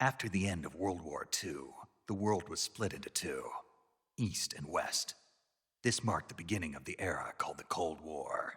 After the end of World War II, the world was split into two, East and West. This marked the beginning of the era called the Cold War.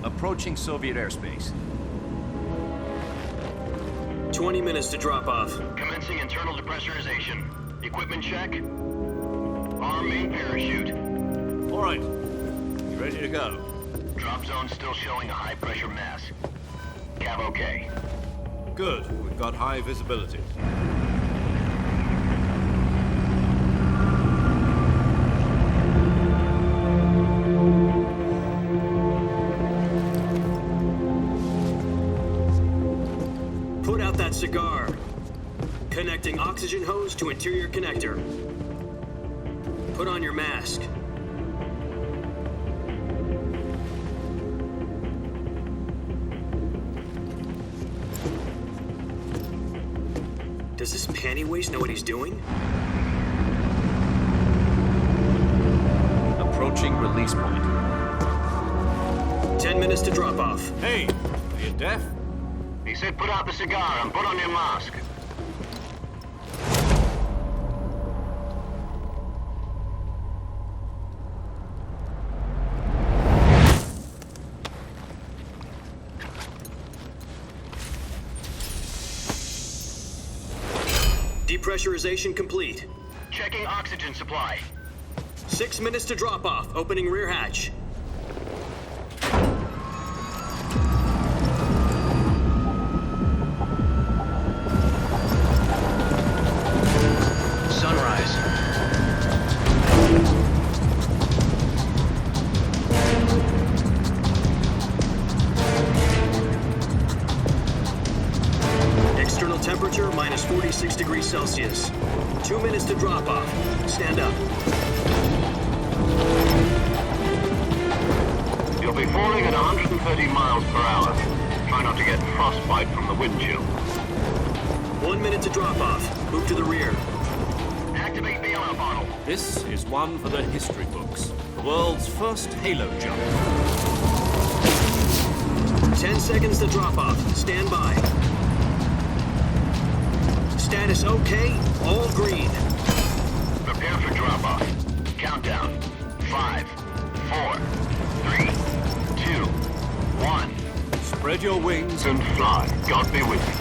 Approaching Soviet airspace. 20 minutes to drop off. Commencing internal depressurization. Equipment check. Arm main parachute. All right. You ready to go? Drop zone still showing a high pressure mass. Cav okay. Good. We've got high visibility. Put out that cigar. Connecting oxygen hose to interior connector. Put on your mask. Does this panty waste know what he's doing? Approaching release point. 10 minutes to drop off. Hey, are you deaf? He said put out the cigar and put on your mask. Depressurization complete. Checking oxygen supply. 6 minutes to drop off. Opening rear hatch. Sunrise. 36 degrees Celsius. 2 minutes to drop off. Stand up. You'll be falling at 130 miles per hour. Try not to get frostbite from the wind chill. 1 minute to drop off. Move to the rear. Activate bailout bottle. This is one for the history books. The world's first halo jump. 10 seconds to drop off. Stand by. Status okay. All green. Prepare for drop-off. Countdown. 5, 4, 3, 2, 1. Spread your wings And fly. God be with you.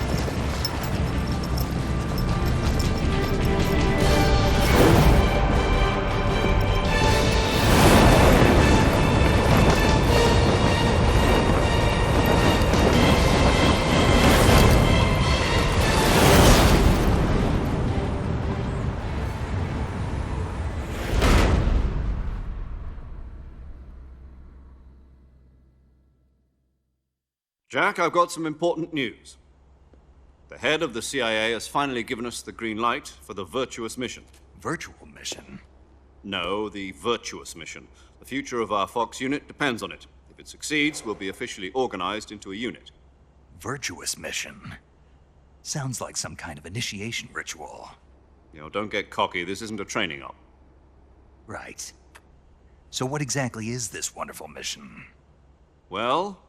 Jack, I've got some important news. The head of the CIA has finally given us the green light for the virtuous mission. Virtual mission? No, the virtuous mission. The future of our Fox unit depends on it. If it succeeds, we'll be officially organized into a unit. Virtuous mission? Sounds like some kind of initiation ritual. You know, don't get cocky. This isn't a training op. Right. So what exactly is this wonderful mission? Well,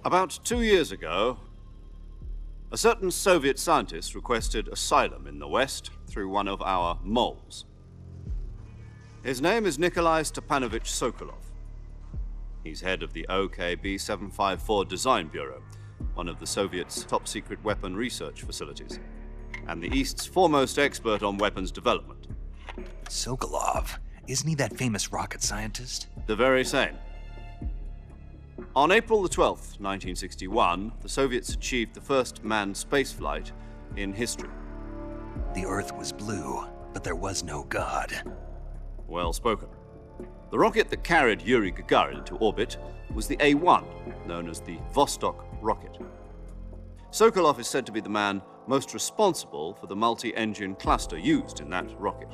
about 2 years ago, a certain Soviet scientist requested asylum in the West through one of our moles. His name is Nikolai Stepanovich Sokolov. He's head of the OKB-754 Design Bureau, one of the Soviets' top-secret weapon research facilities, and the East's foremost expert on weapons development. Sokolov? Isn't he that famous rocket scientist? The very same. On April the 12th, 1961, the Soviets achieved the first manned spaceflight in history. The Earth was blue, but there was no God. Well spoken. The rocket that carried Yuri Gagarin into orbit was the A-1, known as the Vostok rocket. Sokolov is said to be the man most responsible for the multi-engine cluster used in that rocket.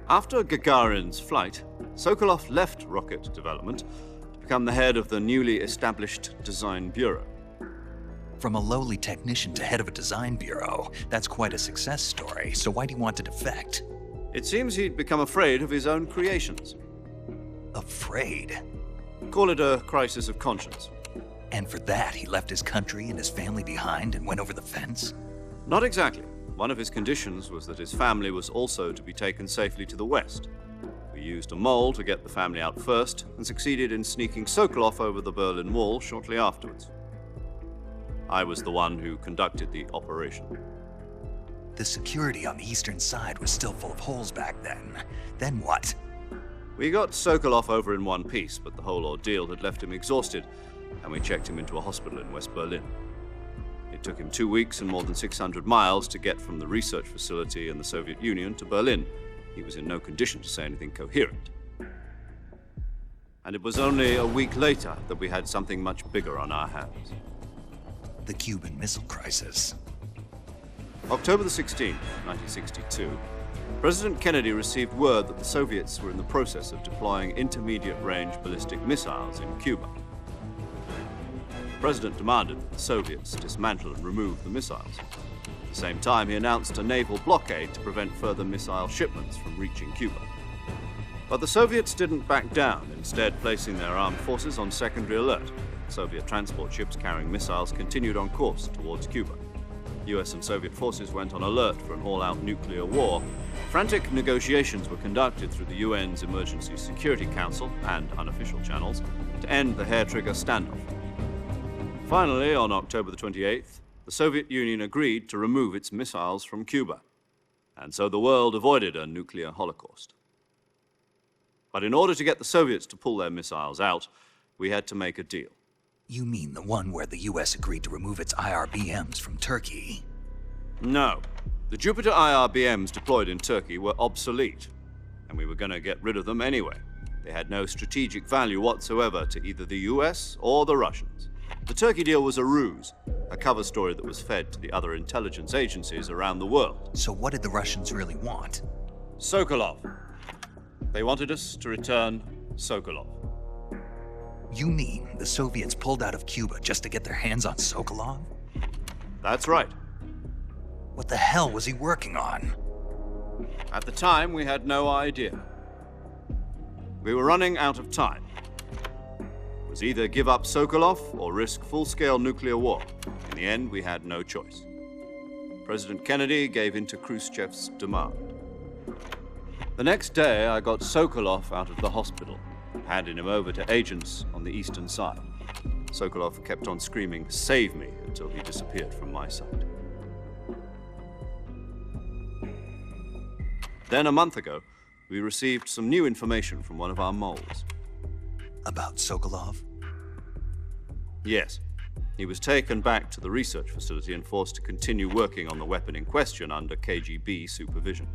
After Gagarin's flight, Sokolov left rocket development to become the head of the newly established Design Bureau. From a lowly technician to head of a design bureau, that's quite a success story, so why do you want to defect? It seems he'd become afraid of his own creations. Afraid? Call it a crisis of conscience. And for that, he left his country and his family behind and went over the fence? Not exactly. One of his conditions was that his family was also to be taken safely to the West. We used a mole to get the family out first and succeeded in sneaking Sokolov over the Berlin Wall shortly afterwards. I was the one who conducted the operation. The security on the eastern side was still full of holes back then. Then what? We got Sokolov over in one piece, but the whole ordeal had left him exhausted, and we checked him into a hospital in West Berlin. It took him 2 weeks and more than 600 miles to get from the research facility in the Soviet Union to Berlin. He was in no condition to say anything coherent. And it was only a week later that we had something much bigger on our hands. The Cuban Missile Crisis. October the 16th, 1962, President Kennedy received word that the Soviets were in the process of deploying intermediate-range ballistic missiles in Cuba. The President demanded that the Soviets dismantle and remove the missiles. At the same time, he announced a naval blockade to prevent further missile shipments from reaching Cuba. But the Soviets didn't back down, instead placing their armed forces on secondary alert. Soviet transport ships carrying missiles continued on course towards Cuba. US and Soviet forces went on alert for an all-out nuclear war. Frantic negotiations were conducted through the UN's Emergency Security Council and unofficial channels to end the hair-trigger standoff. Finally, on October the 28th, the Soviet Union agreed to remove its missiles from Cuba. And so the world avoided a nuclear holocaust. But in order to get the Soviets to pull their missiles out, we had to make a deal. You mean the one where the US agreed to remove its IRBMs from Turkey? No. The Jupiter IRBMs deployed in Turkey were obsolete, and we were going to get rid of them anyway. They had no strategic value whatsoever to either the US or the Russians. The Turkey deal was a ruse. a cover story that was fed to the other intelligence agencies around the world. So what did the Russians really want? Sokolov. They wanted us to return Sokolov. You mean the Soviets pulled out of Cuba just to get their hands on Sokolov? That's right. What the hell was he working on? At the time, we had no idea. We were running out of time. It was either give up Sokolov or risk full-scale nuclear war. In the end, we had no choice. President Kennedy gave in to Khrushchev's demand. The next day, I got Sokolov out of the hospital, handing him over to agents on the eastern side. Sokolov kept on screaming, "Save me," until he disappeared from my sight. Then, a month ago, we received some new information from one of our moles. About Sokolov? Yes. He was taken back to the research facility and forced to continue working on the weapon in question under KGB supervision.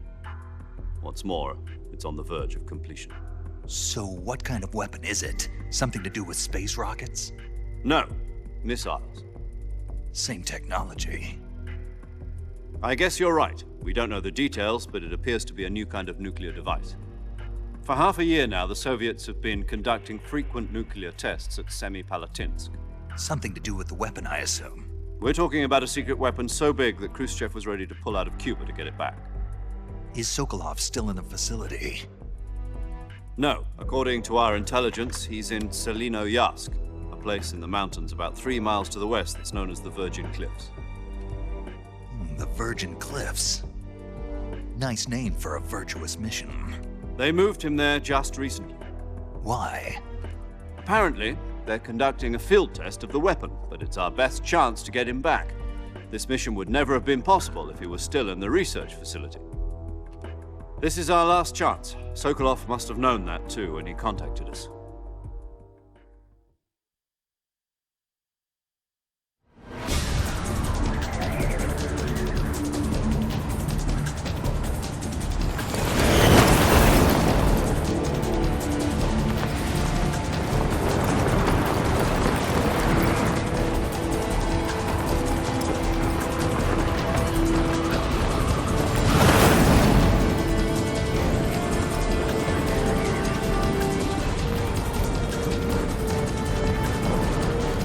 What's more, it's on the verge of completion. So what kind of weapon is it? Something to do with space rockets? No, missiles. Same technology. I guess you're right. We don't know the details, but it appears to be a new kind of nuclear device. For half a year now, the Soviets have been conducting frequent nuclear tests at Semipalatinsk. Something to do with the weapon, I assume. We're talking about a secret weapon so big that Khrushchev was ready to pull out of Cuba to get it back. Is Sokolov still in the facility? No. According to our intelligence, he's in Selino-Yarsk, a place in the mountains about 3 miles to the west that's known as the Virgin Cliffs. The Virgin Cliffs. Nice name for a virtuous mission. They moved him there just recently. Why? Apparently, they're conducting a field test of the weapon, but it's our best chance to get him back. This mission would never have been possible if he was still in the research facility. This is our last chance. Sokolov must have known that too when he contacted us.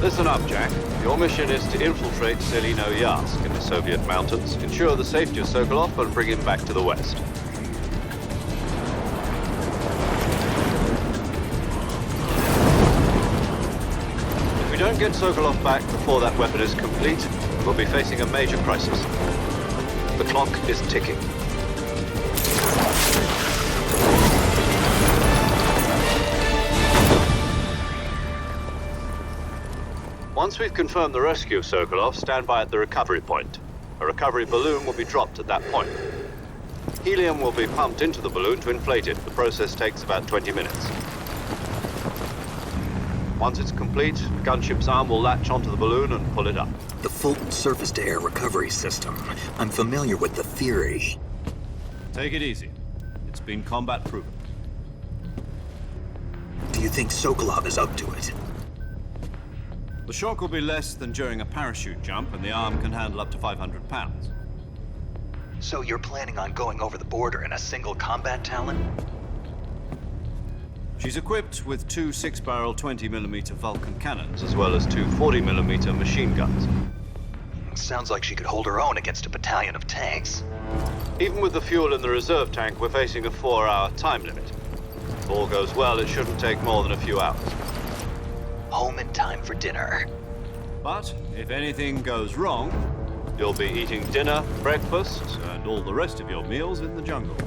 Listen up, Jack. Your mission is to infiltrate Selino-Yarsk in the Soviet mountains, ensure the safety of Sokolov, and bring him back to the West. If we don't get Sokolov back before that weapon is complete, we'll be facing a major crisis. The clock is ticking. Once we've confirmed the rescue of Sokolov, stand by at the recovery point. A recovery balloon will be dropped at that point. Helium will be pumped into the balloon to inflate it. The process takes about 20 minutes. Once it's complete, the gunship's arm will latch onto the balloon and pull it up. The Fulton surface-to-air recovery system. I'm familiar with the theory. Take it easy. It's been combat-proven. Do you think Sokolov is up to it? The shock will be less than during a parachute jump, and the arm can handle up to 500 pounds. So you're planning on going over the border in a single combat Talon? She's equipped with 2 6-barrel 20mm Vulcan cannons, as well as 2 40mm machine guns. Sounds like she could hold her own against a battalion of tanks. Even with the fuel in the reserve tank, we're facing a 4-hour time limit. If all goes well, it shouldn't take more than a few hours. Home in time for dinner. But if anything goes wrong, you'll be eating dinner, breakfast, and all the rest of your meals in the jungle.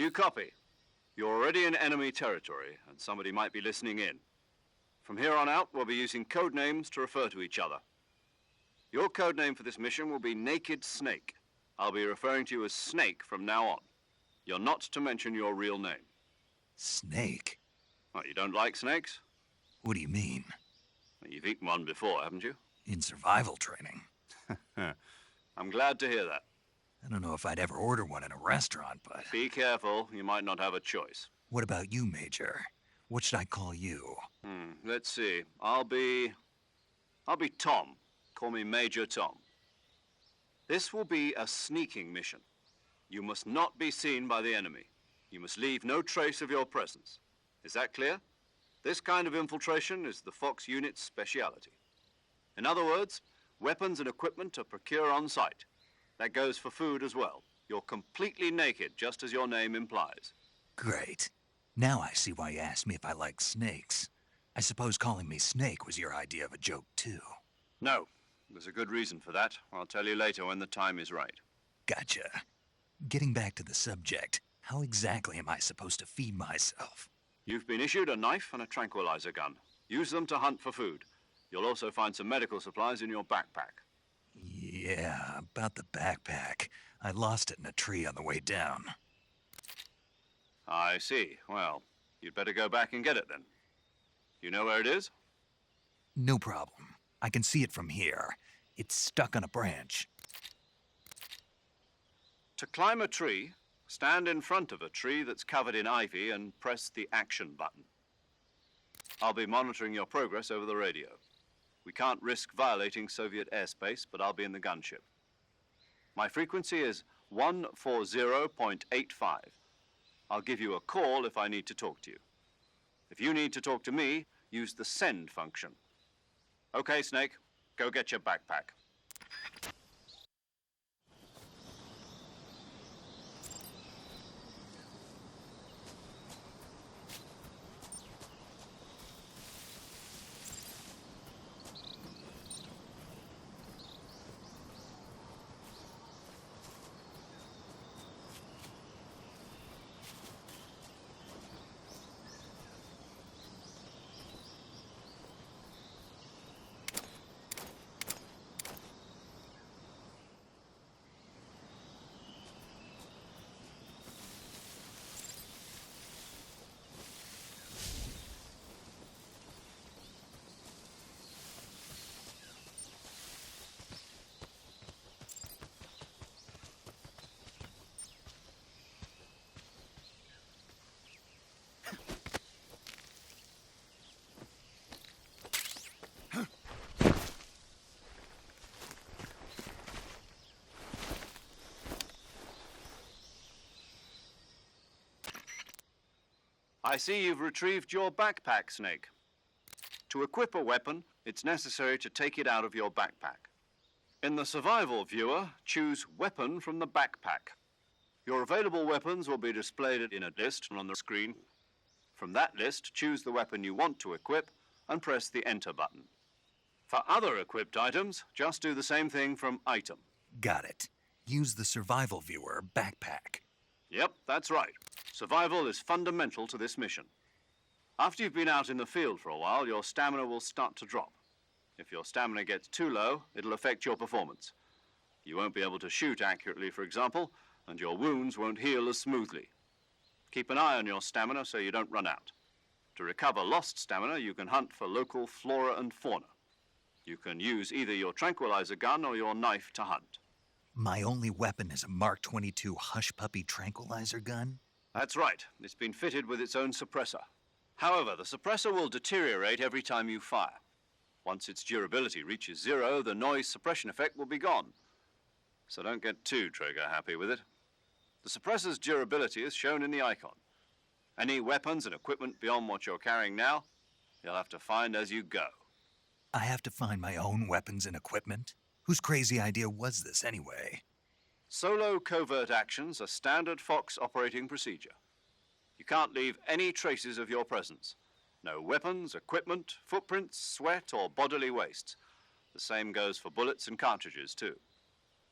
you copy? You're already in enemy territory, and somebody might be listening in. From here on out, we'll be using code names to refer to each other. Your code name for this mission will be Naked Snake. I'll be referring to you as Snake from now on. You're not to mention your real name. Snake? What, you don't like snakes? What do you mean? Well, you've eaten one before, haven't you? In survival training? I'm glad to hear that. I don't know if I'd ever order one in a restaurant, but... Be careful, you might not have a choice. What about you, Major? What should I call you? Let's see. I'll be Tom. Call me Major Tom. This will be a sneaking mission. You must not be seen by the enemy. You must leave no trace of your presence. Is that clear? This kind of infiltration is the Fox unit's speciality. In other words, weapons and equipment are procured on site. That goes for food as well. You're completely naked, just as your name implies. Great. Now I see why you asked me if I like snakes. I suppose calling me Snake was your idea of a joke, too. No, there's a good reason for that. I'll tell you later when the time is right. Gotcha. Getting back to the subject, how exactly am I supposed to feed myself? You've been issued a knife and a tranquilizer gun. Use them to hunt for food. You'll also find some medical supplies in your backpack. Yeah, about the backpack. I lost it in a tree on the way down. I see. Well, you'd better go back and get it then. You know where it is? No problem. I can see it from here. It's stuck on a branch. To climb a tree, stand in front of a tree that's covered in ivy and press the action button. I'll be monitoring your progress over the radio. We can't risk violating Soviet airspace, but I'll be in the gunship. My frequency is 140.85. I'll give you a call if I need to talk to you. If you need to talk to me, use the send function. Okay, Snake, go get your backpack. I see you've retrieved your backpack, Snake. To equip a weapon, it's necessary to take it out of your backpack. In the survival viewer, choose Weapon from the backpack. Your available weapons will be displayed in a list on the screen. From that list, choose the weapon you want to equip and press the Enter button. For other equipped items, just do the same thing from Item. Got it. Use the survival viewer backpack. Yep, that's right. Survival is fundamental to this mission. After you've been out in the field for a while, your stamina will start to drop. If your stamina gets too low, it'll affect your performance. You won't be able to shoot accurately, for example, and your wounds won't heal as smoothly. Keep an eye on your stamina so you don't run out. To recover lost stamina, you can hunt for local flora and fauna. You can use either your tranquilizer gun or your knife to hunt. My only weapon is a Mark 22 Hush Puppy tranquilizer gun? That's right. It's been fitted with its own suppressor. However, the suppressor will deteriorate every time you fire. Once its durability reaches 0, the noise suppression effect will be gone. So don't get too trigger-happy with it. The suppressor's durability is shown in the icon. Any weapons and equipment beyond what you're carrying now, you'll have to find as you go. I have to find my own weapons and equipment? Whose crazy idea was this, anyway? Solo covert actions are standard Fox operating procedure. You can't leave any traces of your presence. No weapons, equipment, footprints, sweat, or bodily waste. The same goes for bullets and cartridges, too.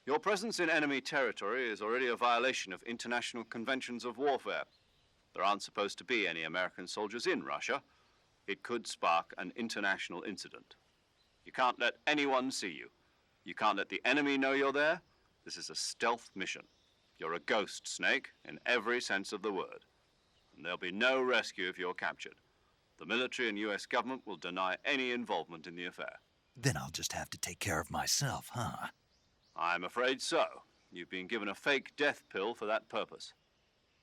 Your presence in enemy territory is already a violation of international conventions of warfare. There aren't supposed to be any American soldiers in Russia. It could spark an international incident. You can't let anyone see you. You can't let the enemy know you're there. This is a stealth mission. You're a ghost, Snake, in every sense of the word. And there'll be no rescue if you're captured. The military and US government will deny any involvement in the affair. Then I'll just have to take care of myself, huh? I'm afraid so. You've been given a fake death pill for that purpose.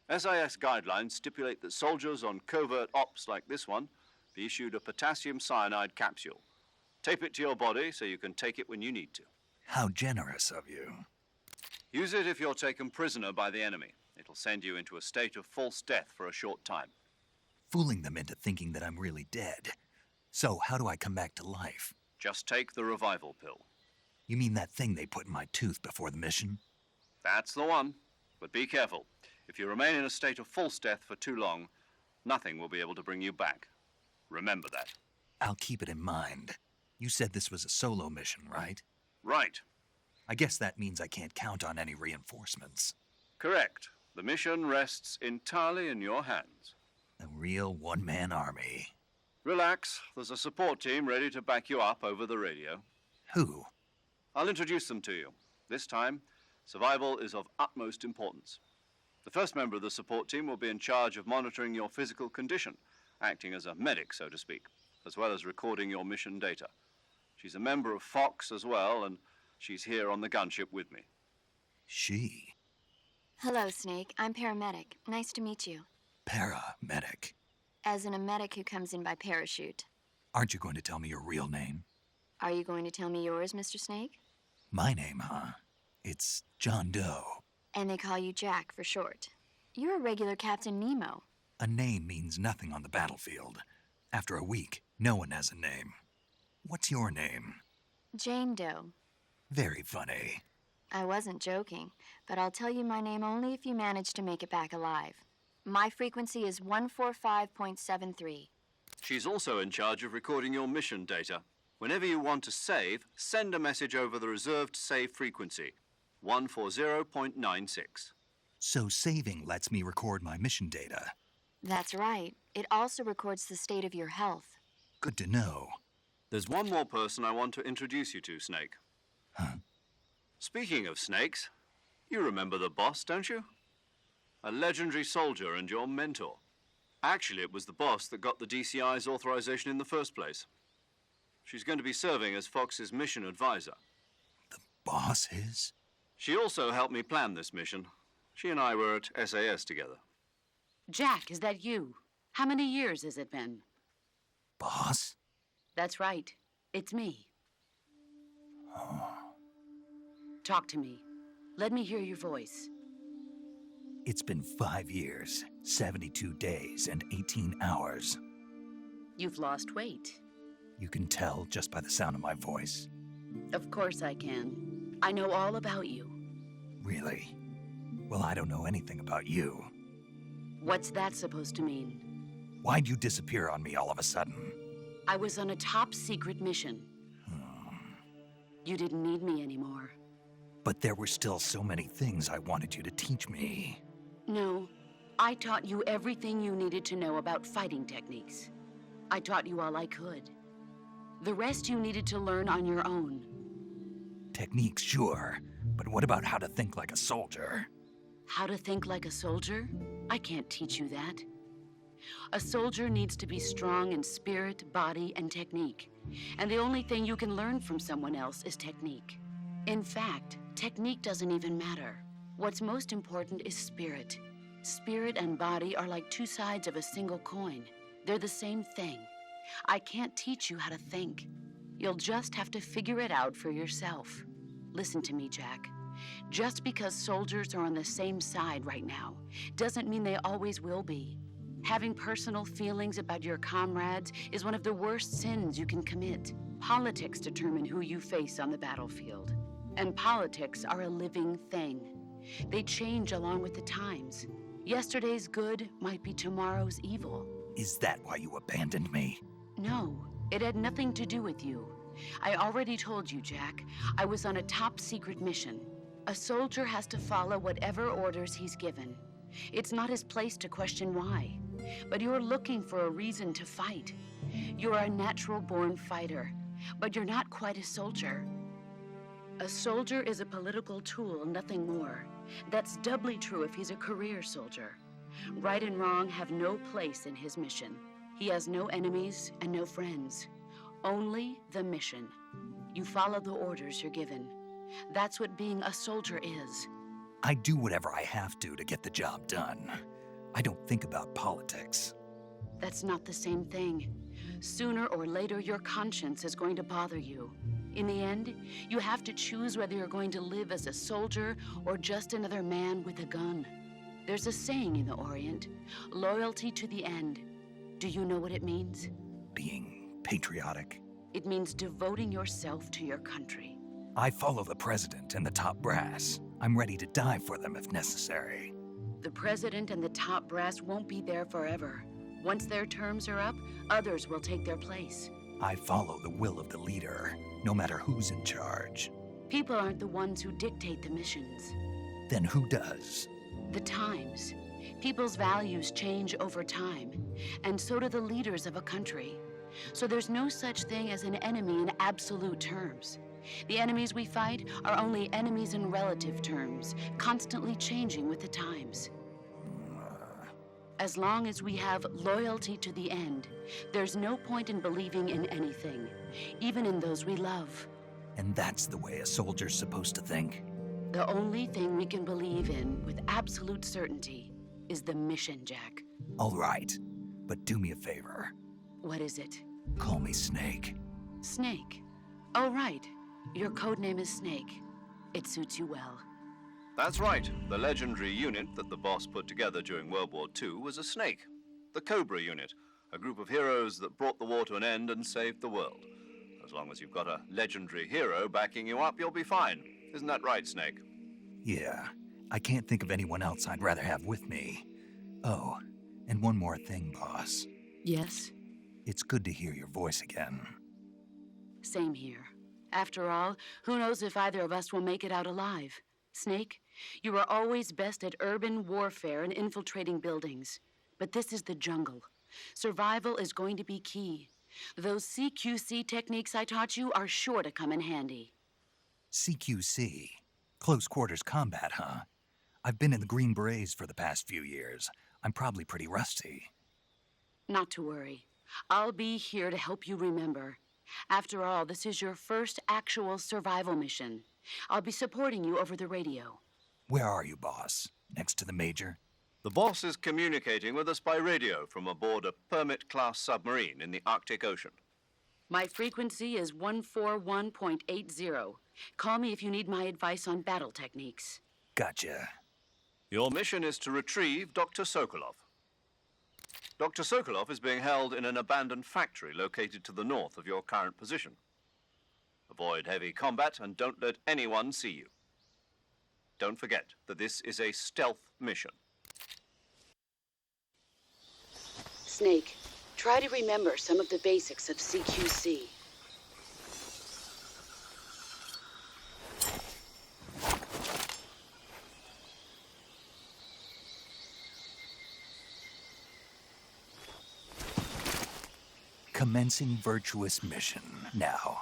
SIS guidelines stipulate that soldiers on covert ops like this one be issued a potassium cyanide capsule. Tape it to your body so you can take it when you need to. How generous of you. Use it if you're taken prisoner by the enemy. It'll send you into a state of false death for a short time. Fooling them into thinking that I'm really dead. So how do I come back to life? Just take the revival pill. You mean that thing they put in my tooth before the mission? That's the one. But be careful. If you remain in a state of false death for too long, nothing will be able to bring you back. Remember that. I'll keep it in mind. You said this was a solo mission, right? Right. I guess that means I can't count on any reinforcements. Correct. The mission rests entirely in your hands. A real one-man army. Relax. There's a support team ready to back you up over the radio. Who? I'll introduce them to you. This time, survival is of utmost importance. The first member of the support team will be in charge of monitoring your physical condition, acting as a medic, so to speak, as well as recording your mission data. She's a member of Fox as well, and she's here on the gunship with me. She? Hello, Snake. I'm paramedic. Nice to meet you. Paramedic. As in a medic who comes in by parachute. Aren't you going to tell me your real name? Are you going to tell me yours, Mr. Snake? My name, huh? It's John Doe. And they call you Jack for short. You're a regular Captain Nemo. A name means nothing on the battlefield. After a week, no one has a name. What's your name? Jane Doe. Very funny. I wasn't joking, but I'll tell you my name only if you manage to make it back alive. My frequency is 145.73. She's also in charge of recording your mission data. Whenever you want to save, send a message over the reserved save frequency, 140.96. So saving lets me record my mission data. That's right. It also records the state of your health. Good to know. There's one more person I want to introduce you to, Snake. Huh? Speaking of snakes, you remember the boss, don't you? A legendary soldier and your mentor. Actually, it was the boss that got the DCI's authorization in the first place. She's going to be serving as Fox's mission advisor. The boss is? She also helped me plan this mission. She and I were at SAS together. Jack, is that you? How many years has it been? Boss? That's right. It's me. Talk to me. Let me hear your voice. It's been 5 years, 72 days, and 18 hours. You've lost weight. You can tell just by the sound of my voice. Of course I can. I know all about you. Really? Well, I don't know anything about you. What's that supposed to mean? Why'd you disappear on me all of a sudden? I was on a top secret mission. You didn't need me anymore. But there were still so many things I wanted you to teach me. No, I taught you everything you needed to know about fighting techniques. I taught you all I could. The rest you needed to learn on your own. Techniques, sure. But what about how to think like a soldier? How to think like a soldier? I can't teach you that. A soldier needs to be strong in spirit, body, and technique. And the only thing you can learn from someone else is technique. In fact, technique doesn't even matter. What's most important is spirit. Spirit and body are like two sides of a single coin. They're the same thing. I can't teach you how to think. You'll just have to figure it out for yourself. Listen to me, Jack. Just because soldiers are on the same side right now doesn't mean they always will be. Having personal feelings about your comrades is one of the worst sins you can commit. Politics determine who you face on the battlefield. And politics are a living thing. They change along with the times. Yesterday's good might be tomorrow's evil. Is that why you abandoned me? No, it had nothing to do with you. I already told you, Jack. I was on a top secret mission. A soldier has to follow whatever orders he's given. It's not his place to question why, but you're looking for a reason to fight. You're a natural-born fighter, but you're not quite a soldier. A soldier is a political tool, nothing more. That's doubly true if he's a career soldier. Right and wrong have no place in his mission. He has no enemies and no friends. Only the mission. You follow the orders you're given. That's what being a soldier is. I do whatever I have to get the job done. I don't think about politics. That's not the same thing. Sooner or later, your conscience is going to bother you. In the end, you have to choose whether you're going to live as a soldier or just another man with a gun. There's a saying in the Orient, loyalty to the end. Do you know what it means? Being patriotic. It means devoting yourself to your country. I follow the president and the top brass. I'm ready to die for them if necessary. The president and the top brass won't be there forever. Once their terms are up, others will take their place. I follow the will of the leader, no matter who's in charge. People aren't the ones who dictate the missions. Then who does? The times. People's values change over time, and so do the leaders of a country. So there's no such thing as an enemy in absolute terms. The enemies we fight are only enemies in relative terms, constantly changing with the times. As long as we have loyalty to the end, there's no point in believing in anything, even in those we love. And that's the way a soldier's supposed to think? The only thing we can believe in with absolute certainty is the mission, Jack. All right, but do me a favor. What is it? Call me Snake. Snake. Oh, right. Your code name is Snake. It suits you well. That's right. The legendary unit that the boss put together during World War II was a snake. The Cobra unit, a group of heroes that brought the war to an end and saved the world. As long as you've got a legendary hero backing you up, you'll be fine. Isn't that right, Snake? Yeah, I can't think of anyone else I'd rather have with me. Oh, and one more thing, boss. Yes? It's good to hear your voice again. Same here. After all, who knows if either of us will make it out alive? Snake, you were always best at urban warfare and infiltrating buildings. But this is the jungle. Survival is going to be key. Those CQC techniques I taught you are sure to come in handy. CQC? Close quarters combat, huh? I've been in the Green Berets for the past few years. I'm probably pretty rusty. Not to worry. I'll be here to help you remember. After all, this is your first actual survival mission. I'll be supporting you over the radio. Where are you, boss? Next to the Major? The boss is communicating with us by radio from aboard a Permit-class submarine in the Arctic Ocean. My frequency is 141.80. Call me if you need my advice on battle techniques. Gotcha. Your mission is to retrieve Dr. Sokolov. Dr. Sokolov is being held in an abandoned factory located to the north of your current position. Avoid heavy combat and don't let anyone see you. Don't forget that this is a stealth mission. Snake, try to remember some of the basics of CQC. Commencing virtuous mission now.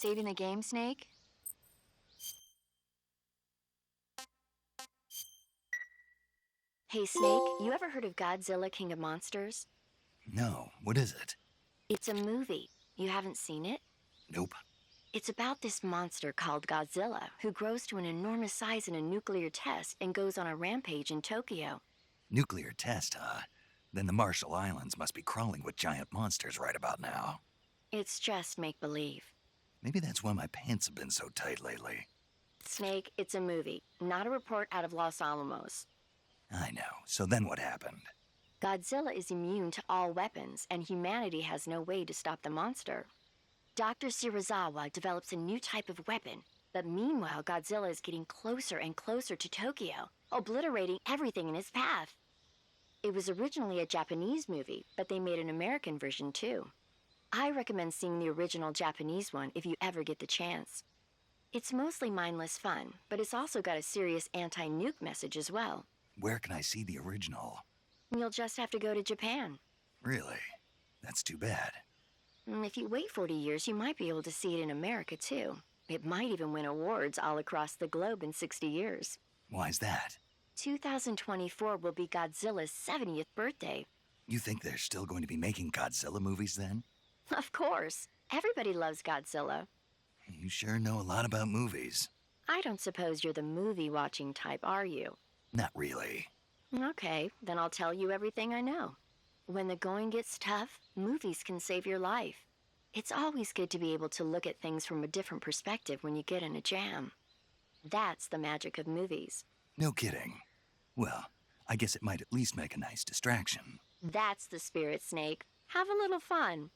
saving the game, Snake? Hey, Snake, you ever heard of Godzilla, King of Monsters? No, what is it? It's a movie. You haven't seen it? Nope. It's about this monster called Godzilla, who grows to an enormous size in a nuclear test and goes on a rampage in Tokyo. Nuclear test, huh? Then the Marshall Islands must be crawling with giant monsters right about now. It's just make-believe. Maybe that's why my pants have been so tight lately. Snake, it's a movie, not a report out of Los Alamos. I know. So then what happened? Godzilla is immune to all weapons, and humanity has no way to stop the monster. Dr. Shirazawa develops a new type of weapon, but meanwhile, Godzilla is getting closer and closer to Tokyo, obliterating everything in his path. It was originally a Japanese movie, but they made an American version too. I recommend seeing the original Japanese one if you ever get the chance. It's mostly mindless fun, but it's also got a serious anti-nuke message as well. Where can I see the original? You'll just have to go to Japan. Really? That's too bad. If you wait 40 years, you might be able to see it in America too. It might even win awards all across the globe in 60 years. Why's that? 2024 will be Godzilla's 70th birthday. You think they're still going to be making Godzilla movies then? Of course. Everybody loves Godzilla. You sure know a lot about movies. I don't suppose you're the movie-watching type, are you? Not really. Okay, then I'll tell you everything I know. When the going gets tough, movies can save your life. It's always good to be able to look at things from a different perspective when you get in a jam. That's the magic of movies. No kidding. Well, I guess it might at least make a nice distraction. That's the spirit, Snake. Have a little fun.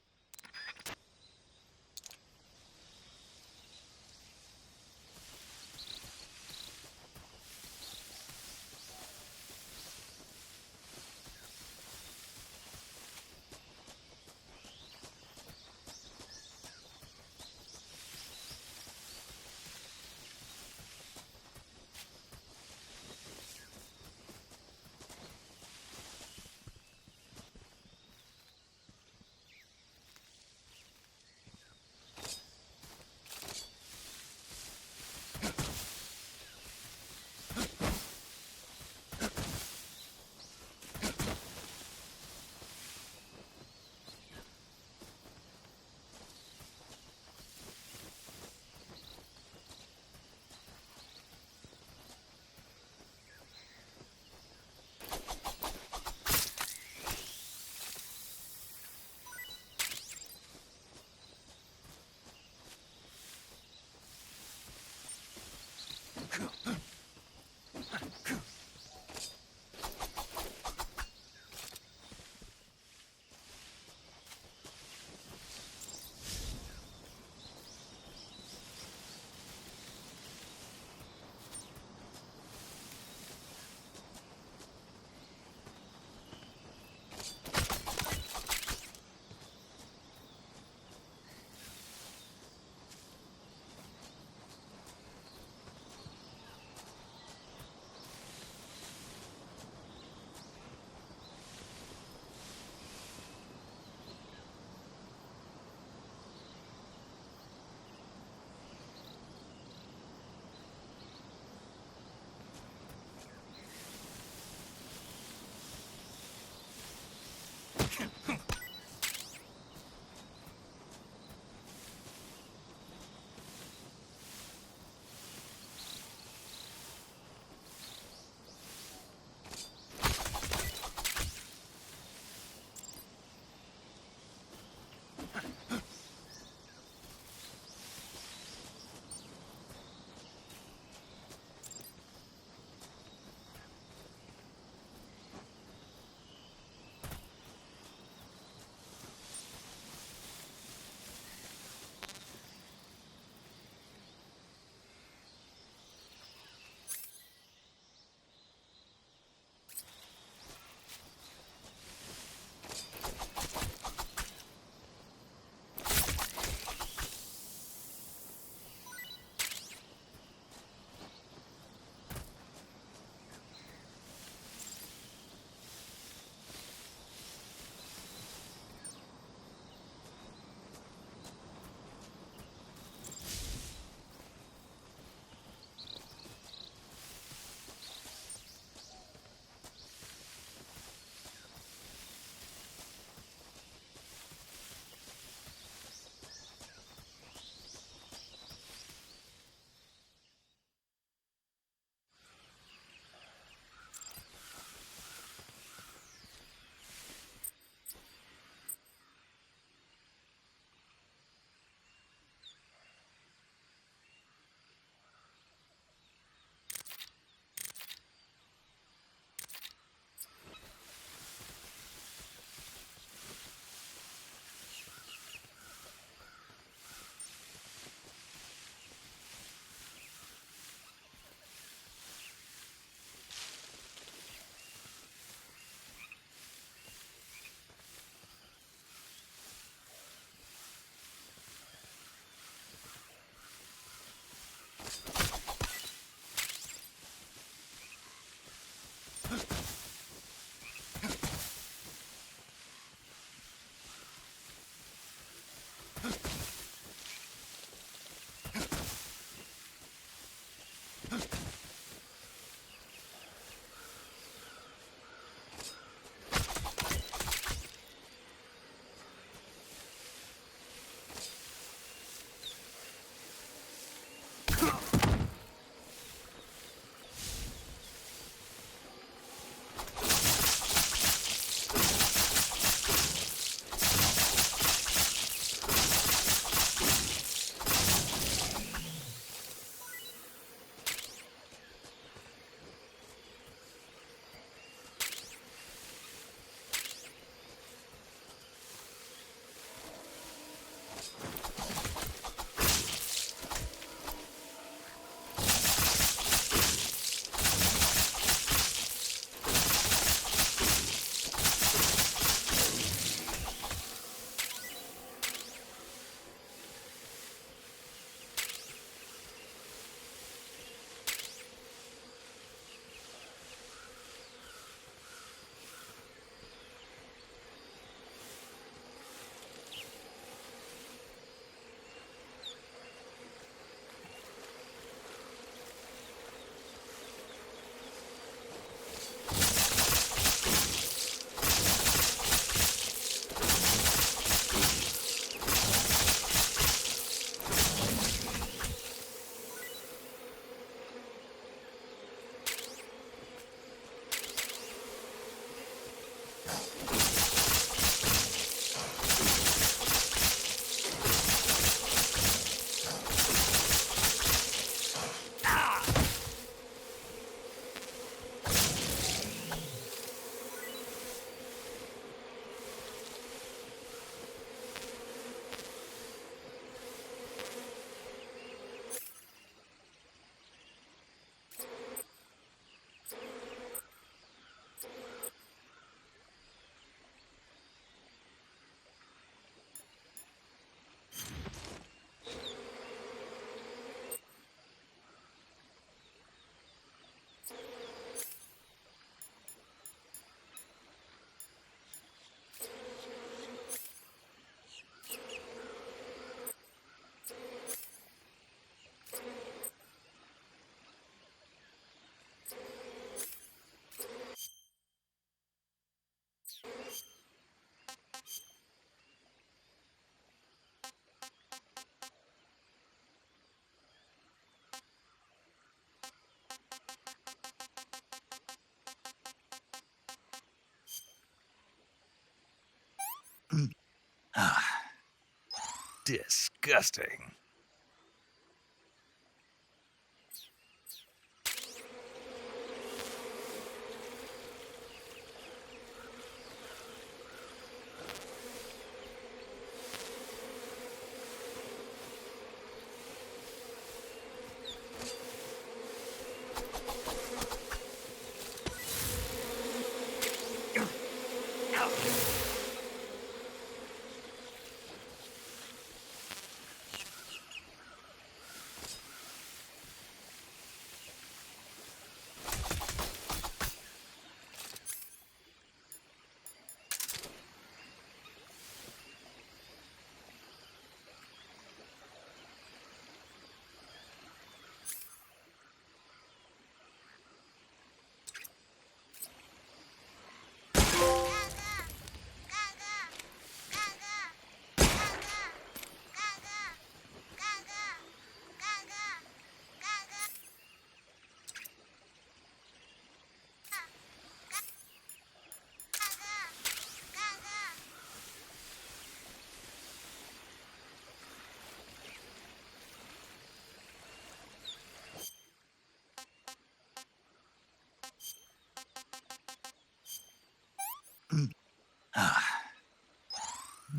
Disgusting.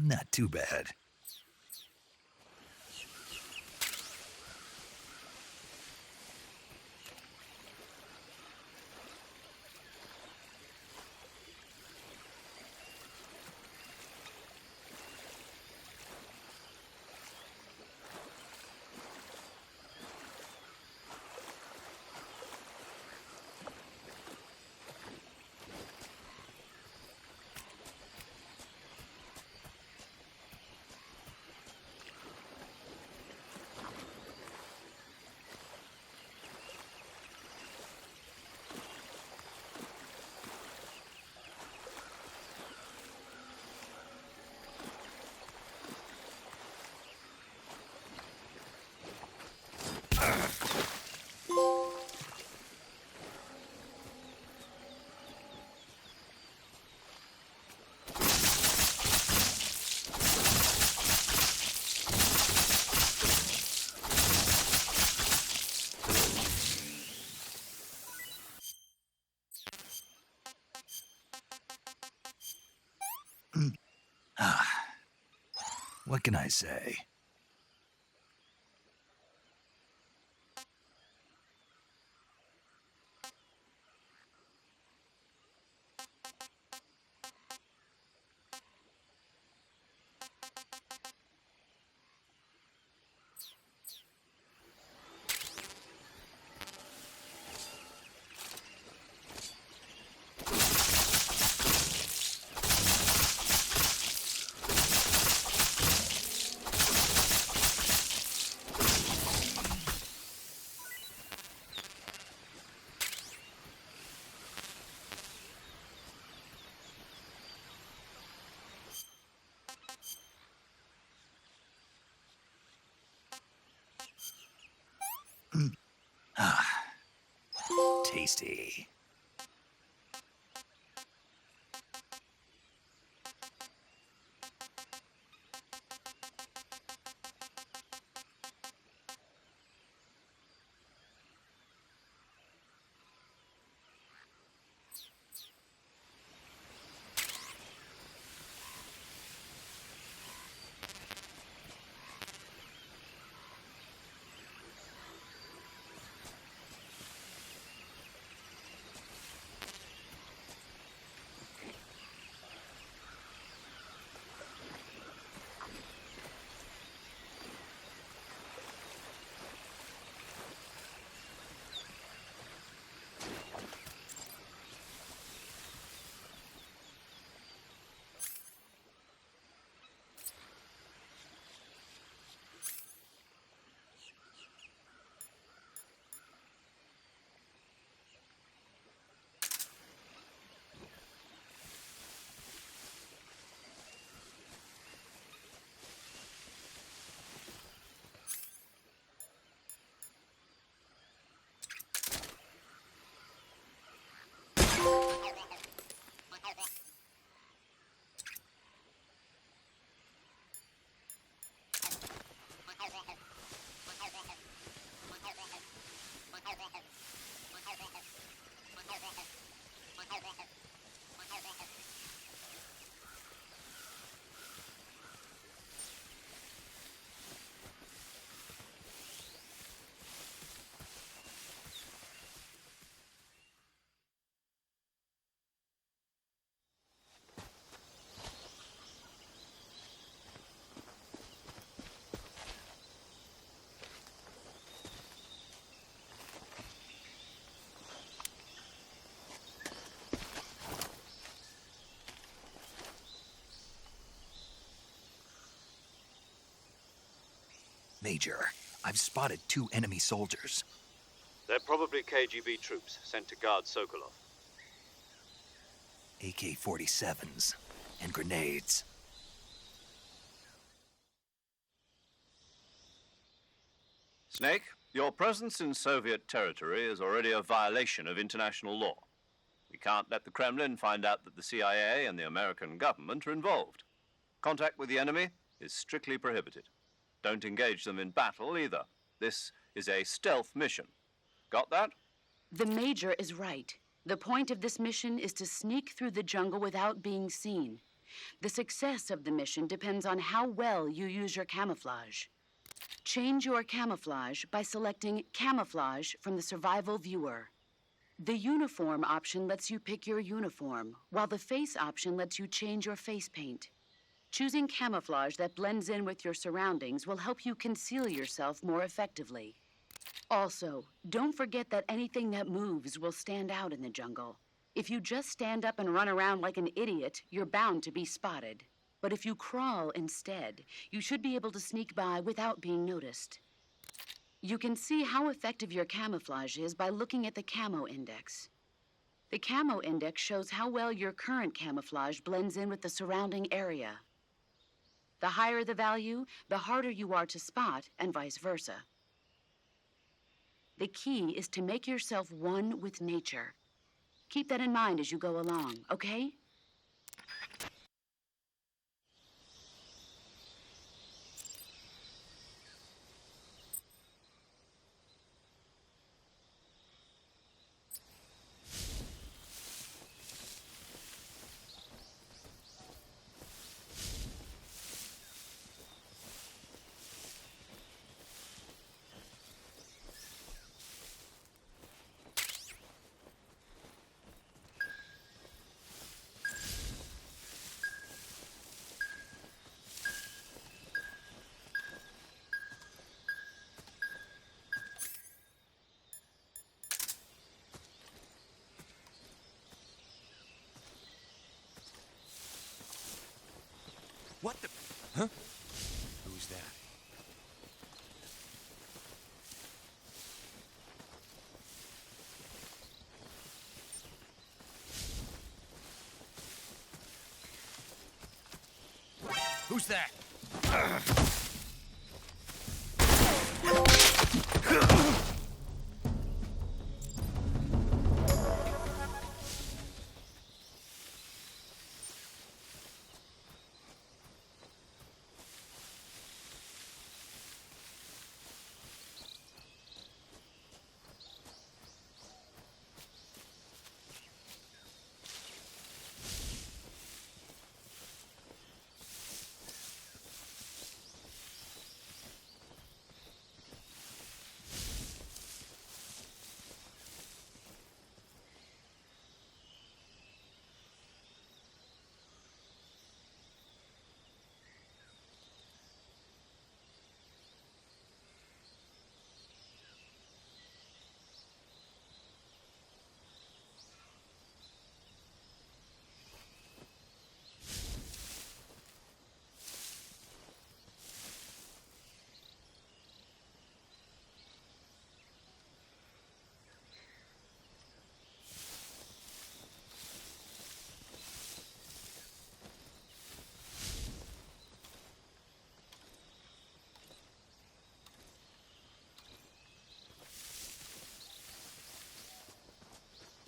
Not too bad. What can I say? Tasty. Major, I've spotted 2 enemy soldiers. They're probably KGB troops sent to guard Sokolov. AK-47s and grenades. Snake, your presence in Soviet territory is already a violation of international law. We can't let the Kremlin find out that the CIA and the American government are involved. Contact with the enemy is strictly prohibited. Don't engage them in battle either. This is a stealth mission. Got that? The Major is right. The point of this mission is to sneak through the jungle without being seen. The success of the mission depends on how well you use your camouflage. Change your camouflage by selecting Camouflage from the Survival Viewer. The Uniform option lets you pick your uniform, while the Face option lets you change your face paint. Choosing camouflage that blends in with your surroundings will help you conceal yourself more effectively. Also, don't forget that anything that moves will stand out in the jungle. If you just stand up and run around like an idiot, you're bound to be spotted. But if you crawl instead, you should be able to sneak by without being noticed. You can see how effective your camouflage is by looking at the Camo Index. The Camo Index shows how well your current camouflage blends in with the surrounding area. The higher the value, the harder you are to spot, and vice versa. The key is to make yourself one with nature. Keep that in mind as you go along, okay? What the? Huh? Who's that? Who's that?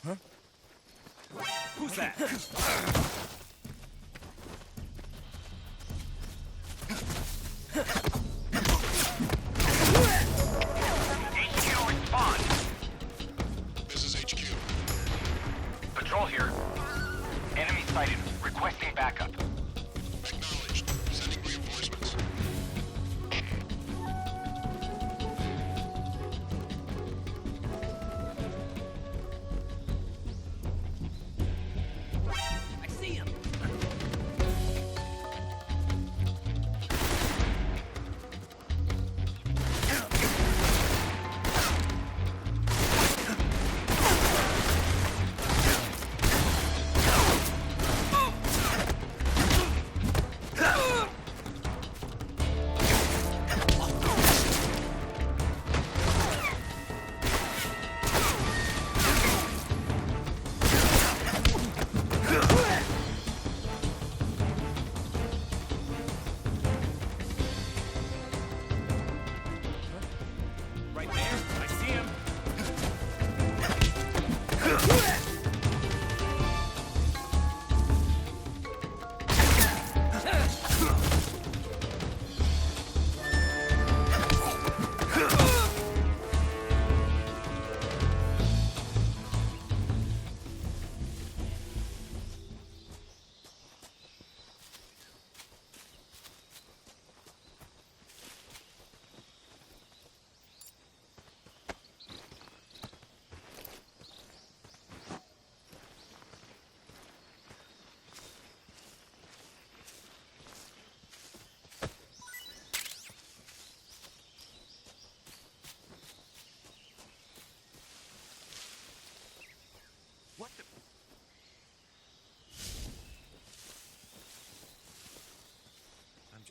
Huh? Who's that? HQ, respond. This is HQ. Patrol here. Enemy sighted. Requesting backup. Acknowledged. Sending reinforcements. I see him.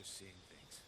just seeing things.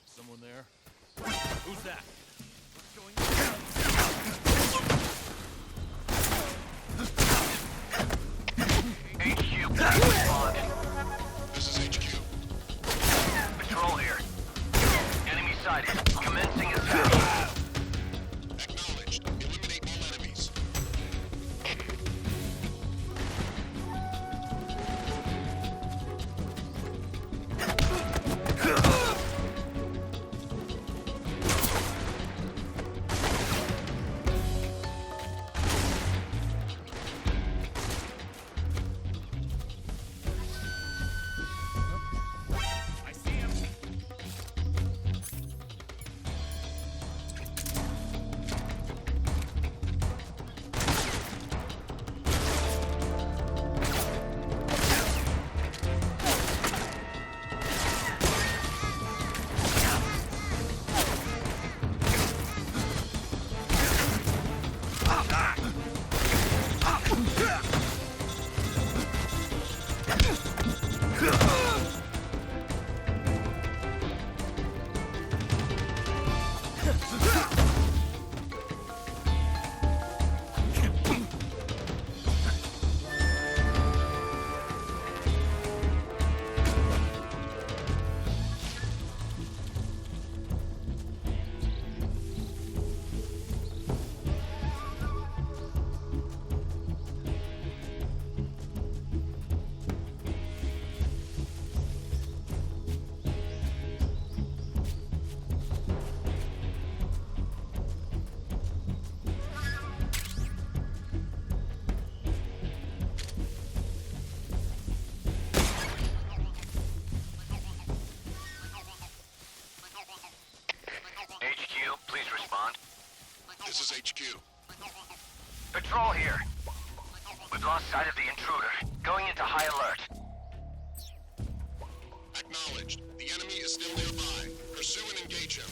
Someone there? Who's that? What's going on? HQ, respond. This is HQ. Patrol here. Enemy sighted. Commencing attack. Acknowledged. Eliminate all enemies. I see him. HQ, please respond. This is HQ. Patrol here. We've lost sight of the intruder. Going into high alert. Acknowledged. The enemy is still nearby. Pursue and engage him.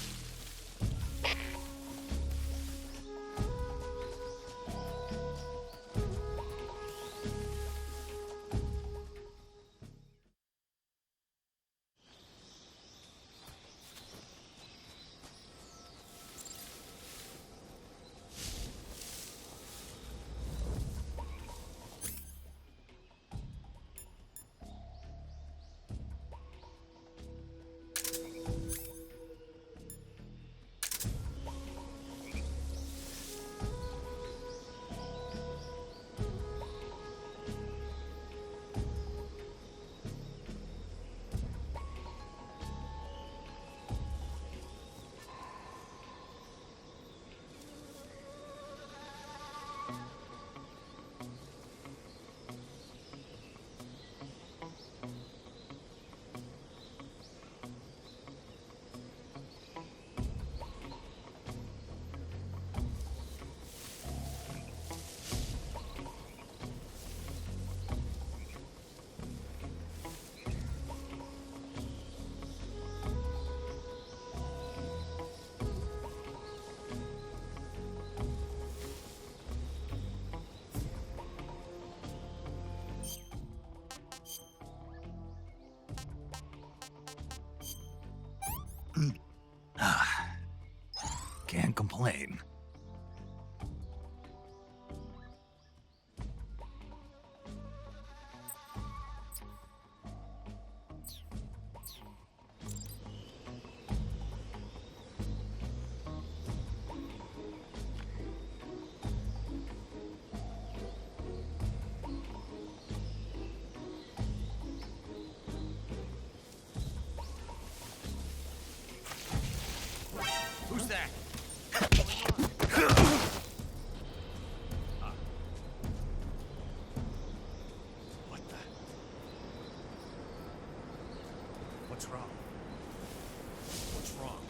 Can't complain. Who's that? What the? What's wrong? What's wrong?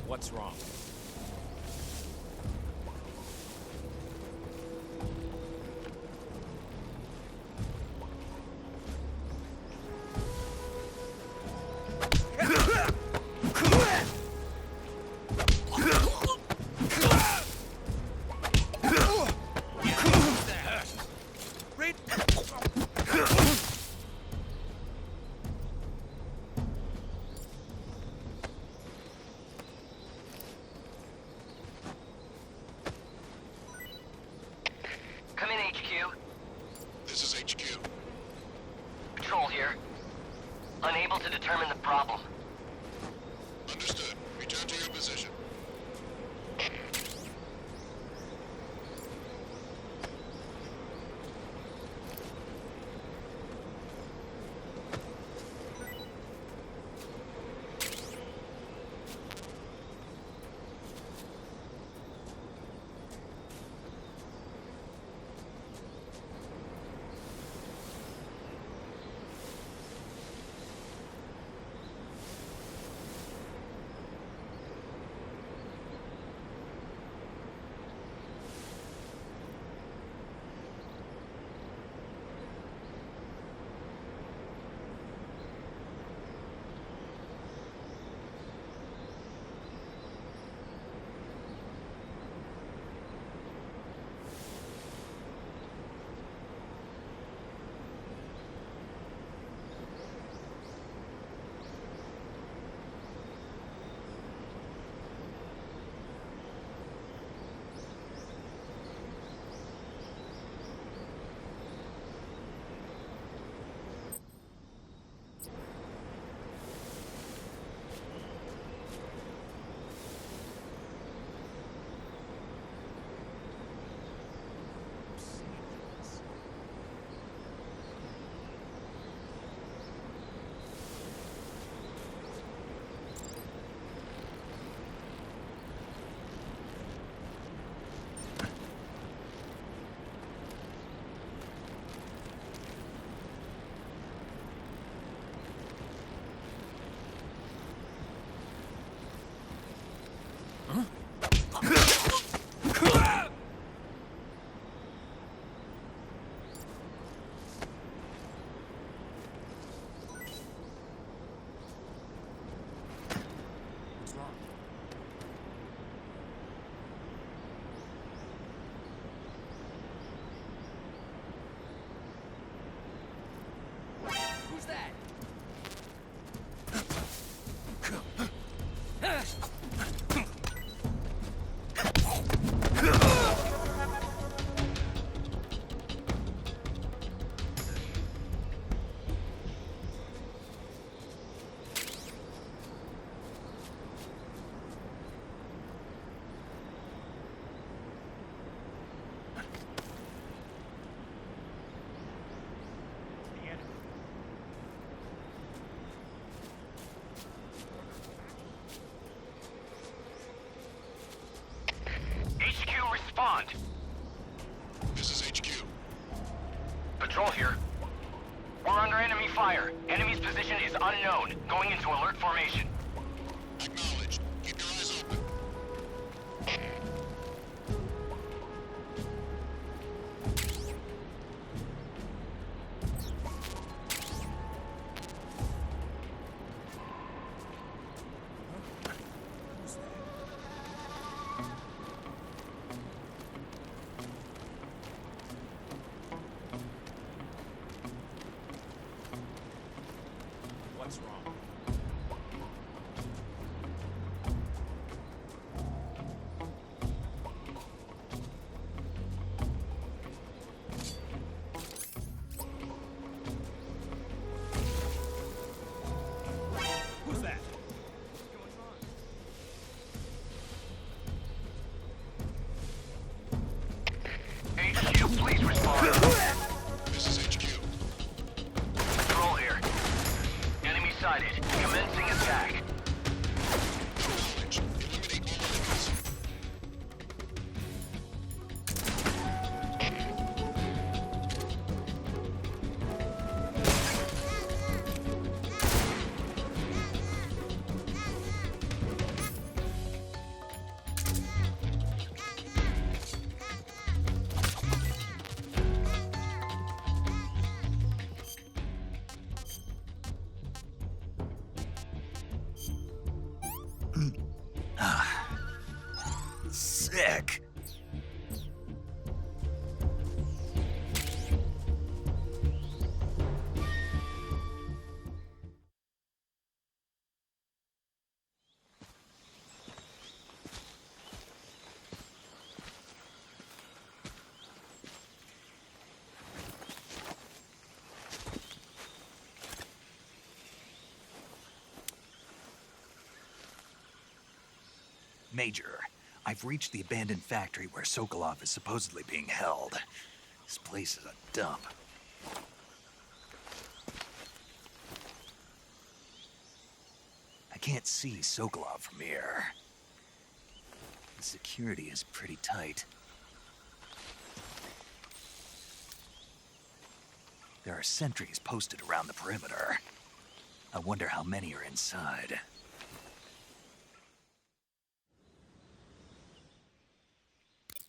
What's wrong? Come in, HQ. This is HQ. Patrol here. Unable to determine the problem. Understood. Return to your position. Who's that? HQ, respond. This is HQ. Patrol here. We're under enemy fire. Enemy's position is unknown. Going into alert formation. Acknowledged. Keep your eyes open. What's wrong? Who's that? What's going on? HQ, please respond. This is HQ. Control here. Enemy sighted. Commencing attack. Knowledge. Eliminate all enemies. Sick. Major, I've reached the abandoned factory where Sokolov is supposedly being held. This place is a dump. I can't see Sokolov from here. The security is pretty tight. There are sentries posted around the perimeter. I wonder how many are inside.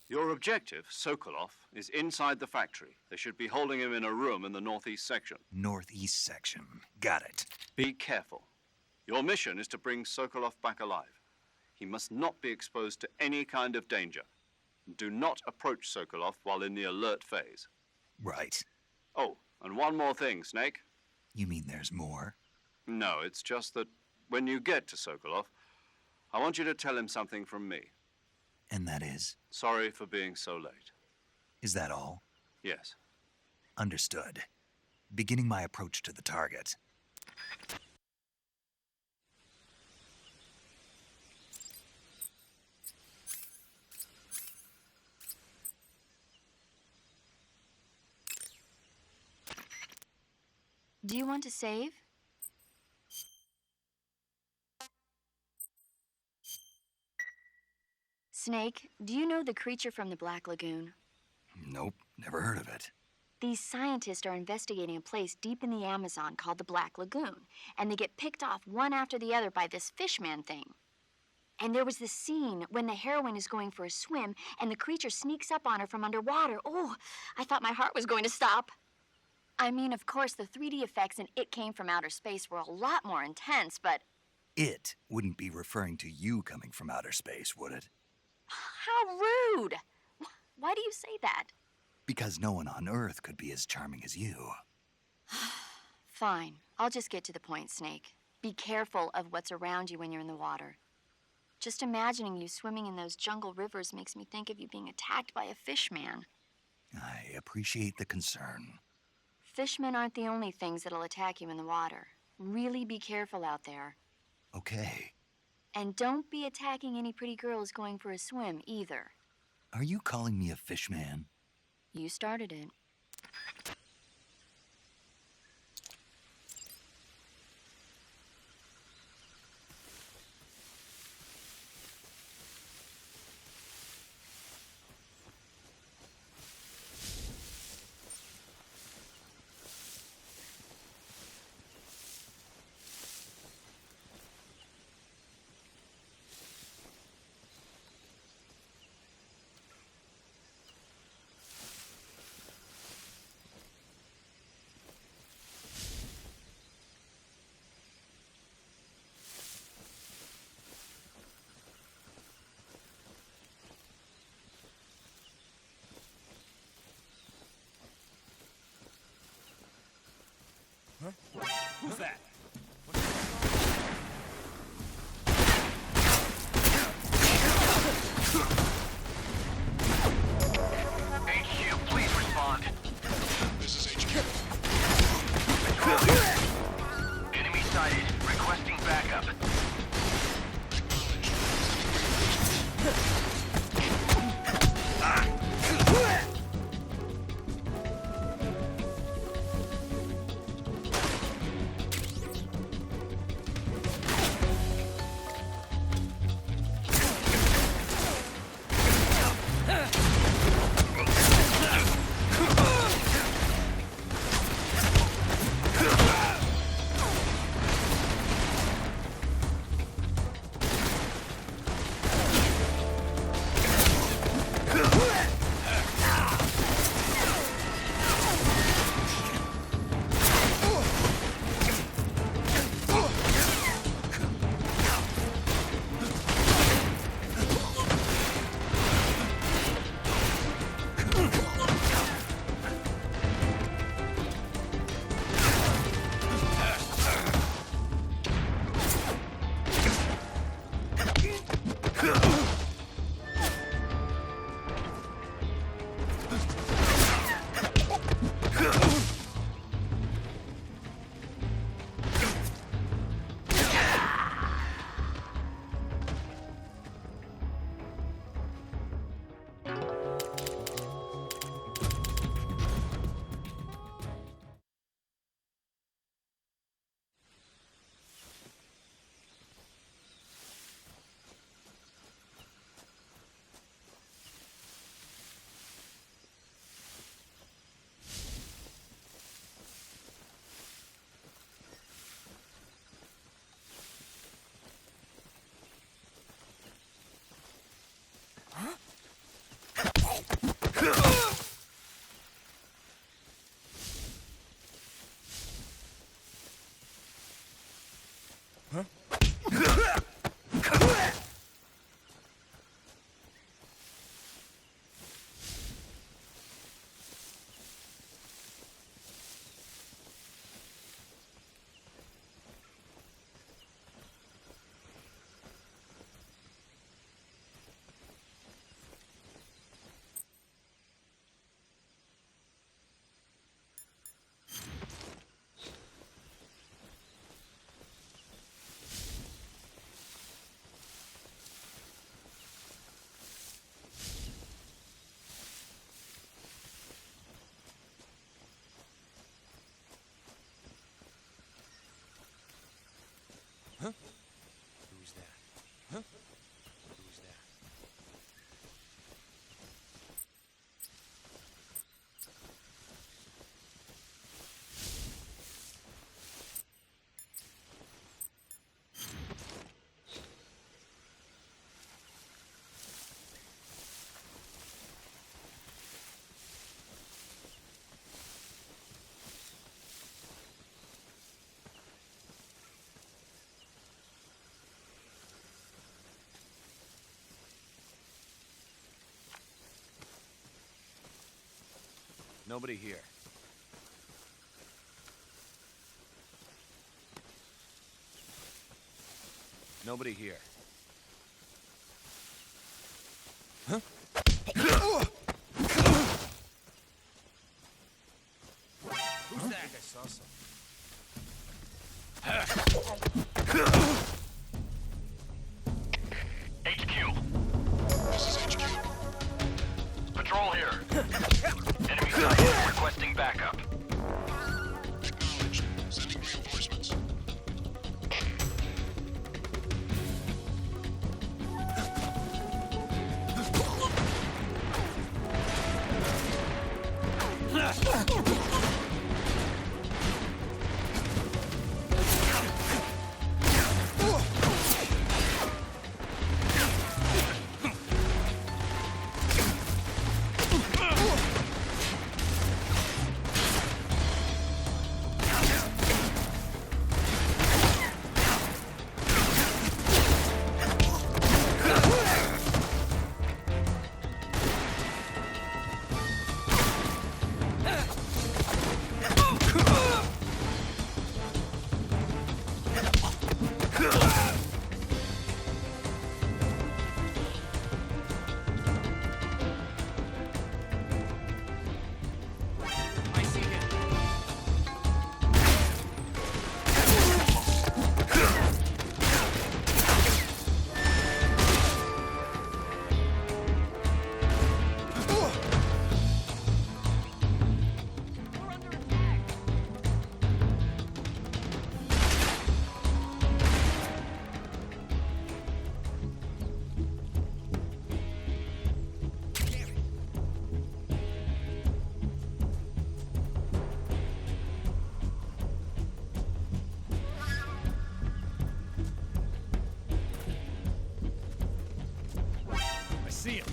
Your objective, Sokolov, is inside the factory. They should be holding him in a room in the northeast section. Northeast section. Got it. Be careful. Your mission is to bring Sokolov back alive. He must not be exposed to any kind of danger. Do not approach Sokolov while in the alert phase. Right. Oh, and one more thing, Snake. You mean there's more? No, it's just that when you get to Sokolov, I want you to tell him something from me. And that is? Sorry for being so late. Is that all? Yes. Understood. Beginning my approach to the target. Do you want to save? Snake, do you know the creature from the Black Lagoon? Nope, never heard of it. These scientists are investigating a place deep in the Amazon called the Black Lagoon, and they get picked off one after the other by this fishman thing. And there was this scene when the heroine is going for a swim, and the creature sneaks up on her from underwater. Oh, I thought my heart was going to stop. I mean, of course, the 3D effects in It Came from Outer Space were a lot more intense, but... It wouldn't be referring to you coming from outer space, would it? How rude! Why do you say that? Because no one on Earth could be as charming as you. Fine. I'll just get to the point, Snake. Be careful of what's around you when you're in the water. Just imagining you swimming in those jungle rivers makes me think of you being attacked by a fishman. I appreciate the concern. Fishmen aren't the only things that'll attack you in the water. Really be careful out there. Okay. And don't be attacking any pretty girls going for a swim, either. Are you calling me a fishman? You started it. Huh? Who's that? What's Nobody here. Nobody here. Huh? Who's that? I think I saw something. HQ. This is HQ. Patrol here. Enemy sighted. Requesting backup. Acknowledged. Sending reinforcements. I see him. We're under attack. I see him.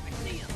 I see him.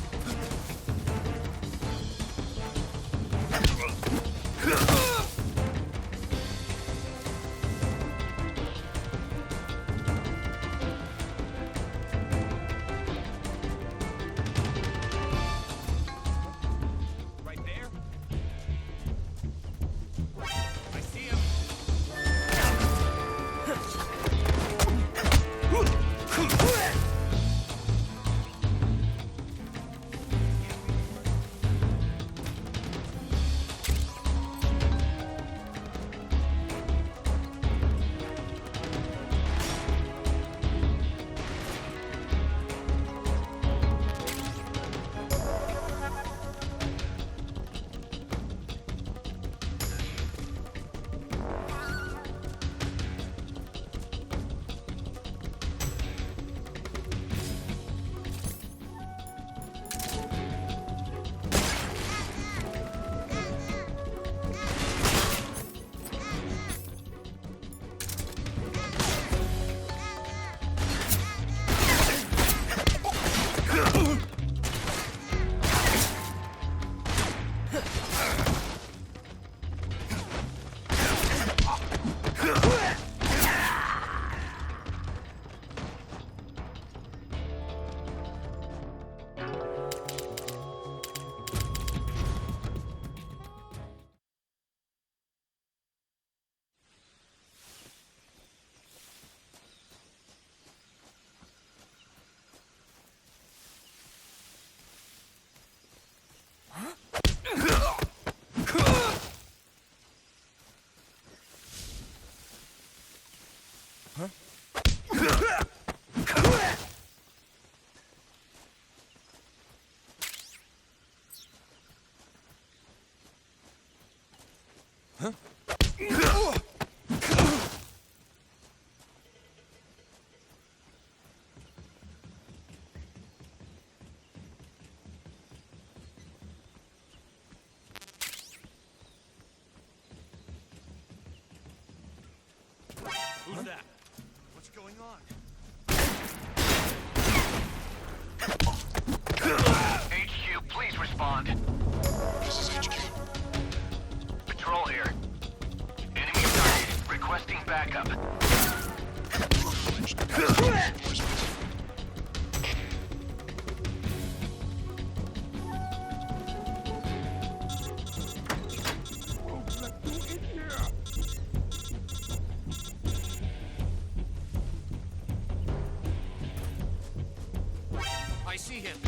on. HQ, please respond. This is HQ. Patrol here. Enemy target. Requesting backup. I see him.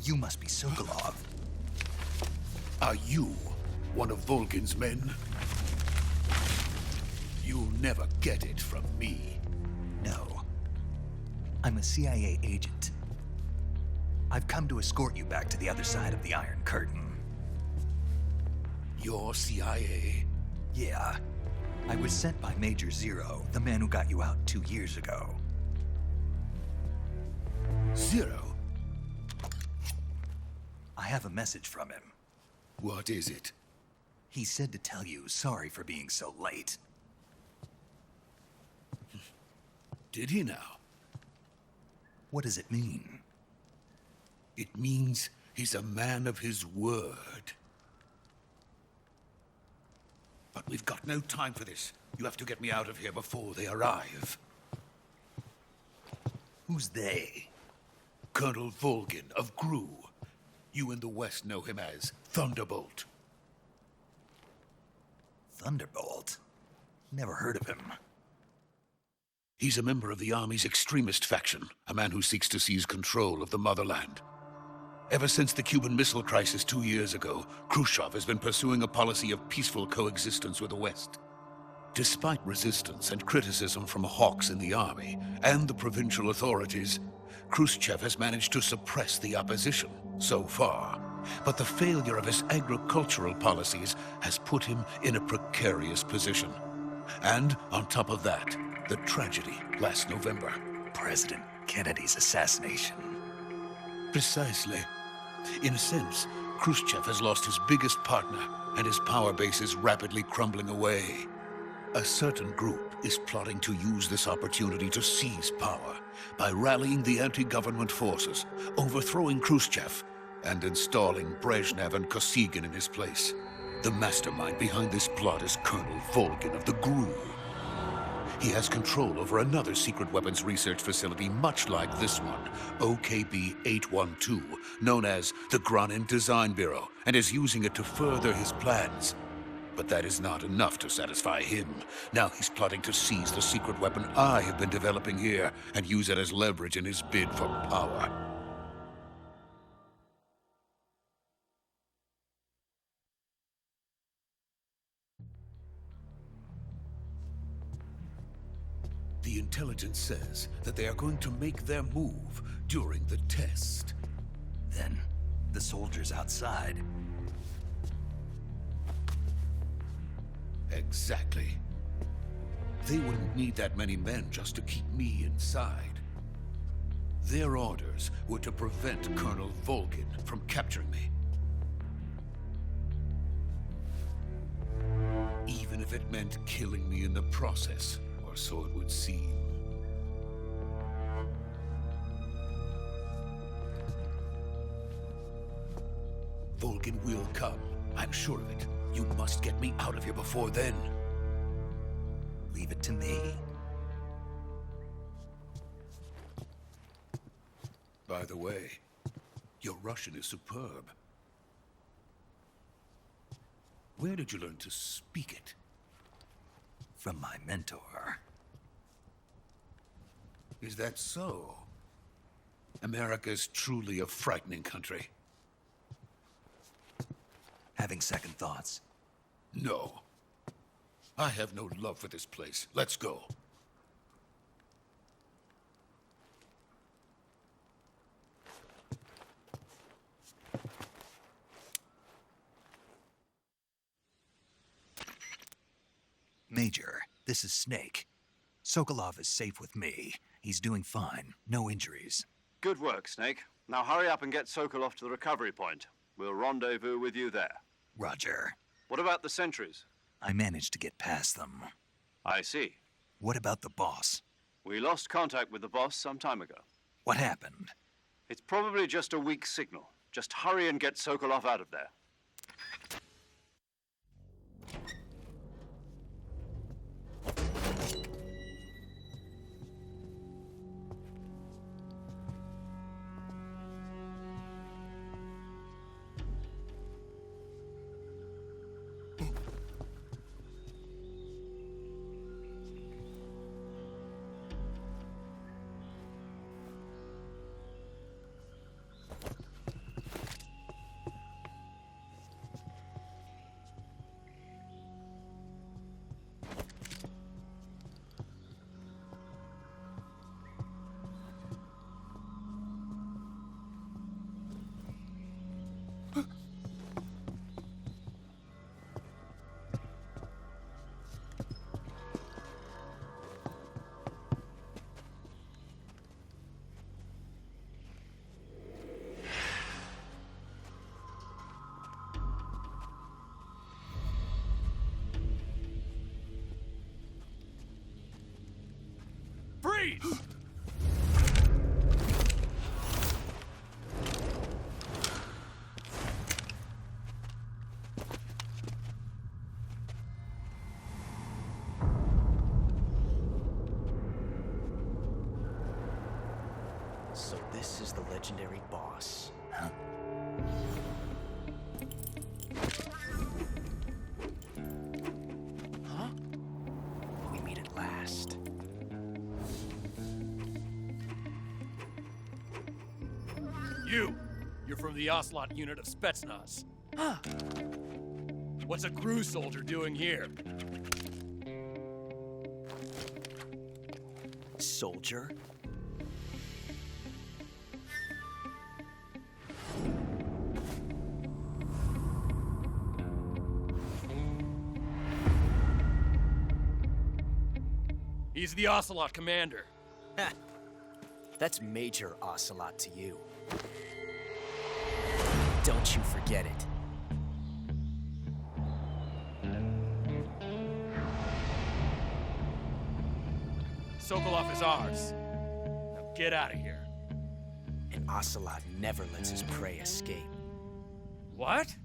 You must be Sokolov. Are you one of Volgin's men? You'll never get it from me. No. I'm a CIA agent. I've come to escort you back to the other side of the Iron Curtain. You're CIA? Yeah. I was sent by Major Zero, the man who got you out 2 years ago. Zero? I have a message from him. What is it? He said to tell you sorry for being so late. Did he now? What does it mean? It means he's a man of his word. But we've got no time for this. You have to get me out of here before they arrive. Who's they? Colonel Volgin of GRU. You in the West know him as Thunderbolt. Thunderbolt? Never heard of him. He's a member of the Army's extremist faction, a man who seeks to seize control of the motherland. Ever since the Cuban Missile Crisis 2 years ago, Khrushchev has been pursuing a policy of peaceful coexistence with the West. Despite resistance and criticism from hawks in the Army and the provincial authorities, Khrushchev has managed to suppress the opposition so far. But the failure of his agricultural policies has put him in a precarious position. And on top of that, the tragedy last November. President Kennedy's assassination. Precisely. In a sense, Khrushchev has lost his biggest partner, and his power base is rapidly crumbling away. A certain group is plotting to use this opportunity to seize power by rallying the anti-government forces, overthrowing Khrushchev, and installing Brezhnev and Kosygin in his place. The mastermind behind this plot is Colonel Volgin of the GRU. He has control over another secret weapons research facility much like this one, OKB-812, known as the Granin Design Bureau, and is using it to further his plans. But that is not enough to satisfy him. Now he's plotting to seize the secret weapon I have been developing here and use it as leverage in his bid for power. The intelligence says that they are going to make their move during the test. Then, the soldiers outside. Exactly. They wouldn't need that many men just to keep me inside. Their orders were to prevent Colonel Volgin from capturing me. Even if it meant killing me in the process, or so it would seem. Volgin will come. I'm sure of it. You must get me out of here before then. Leave it to me. By the way, your Russian is superb. Where did you learn to speak it? From my mentor. Is that so? America's truly a frightening country. Having second thoughts? No. I have no love for this place. Let's go. Major, this is Snake. Sokolov is safe with me. He's doing fine. No injuries. Good work, Snake. Now hurry up and get Sokolov to the recovery point. We'll rendezvous with you there. Roger. What about the sentries? I managed to get past them. I see. What about the boss? We lost contact with the boss some time ago. What happened? It's probably just a weak signal. Just hurry and get Sokolov out of there. Freeze! So this is the legendary boss. Huh? Huh? We meet at last. You're from the Ocelot unit of Spetsnaz. Huh. What's a crew soldier doing here? Soldier? He's the Ocelot commander. Ha! That's Major Ocelot to you. Don't you forget it. Sokolov is ours. Now get out of here. And Ocelot never lets his prey escape. What?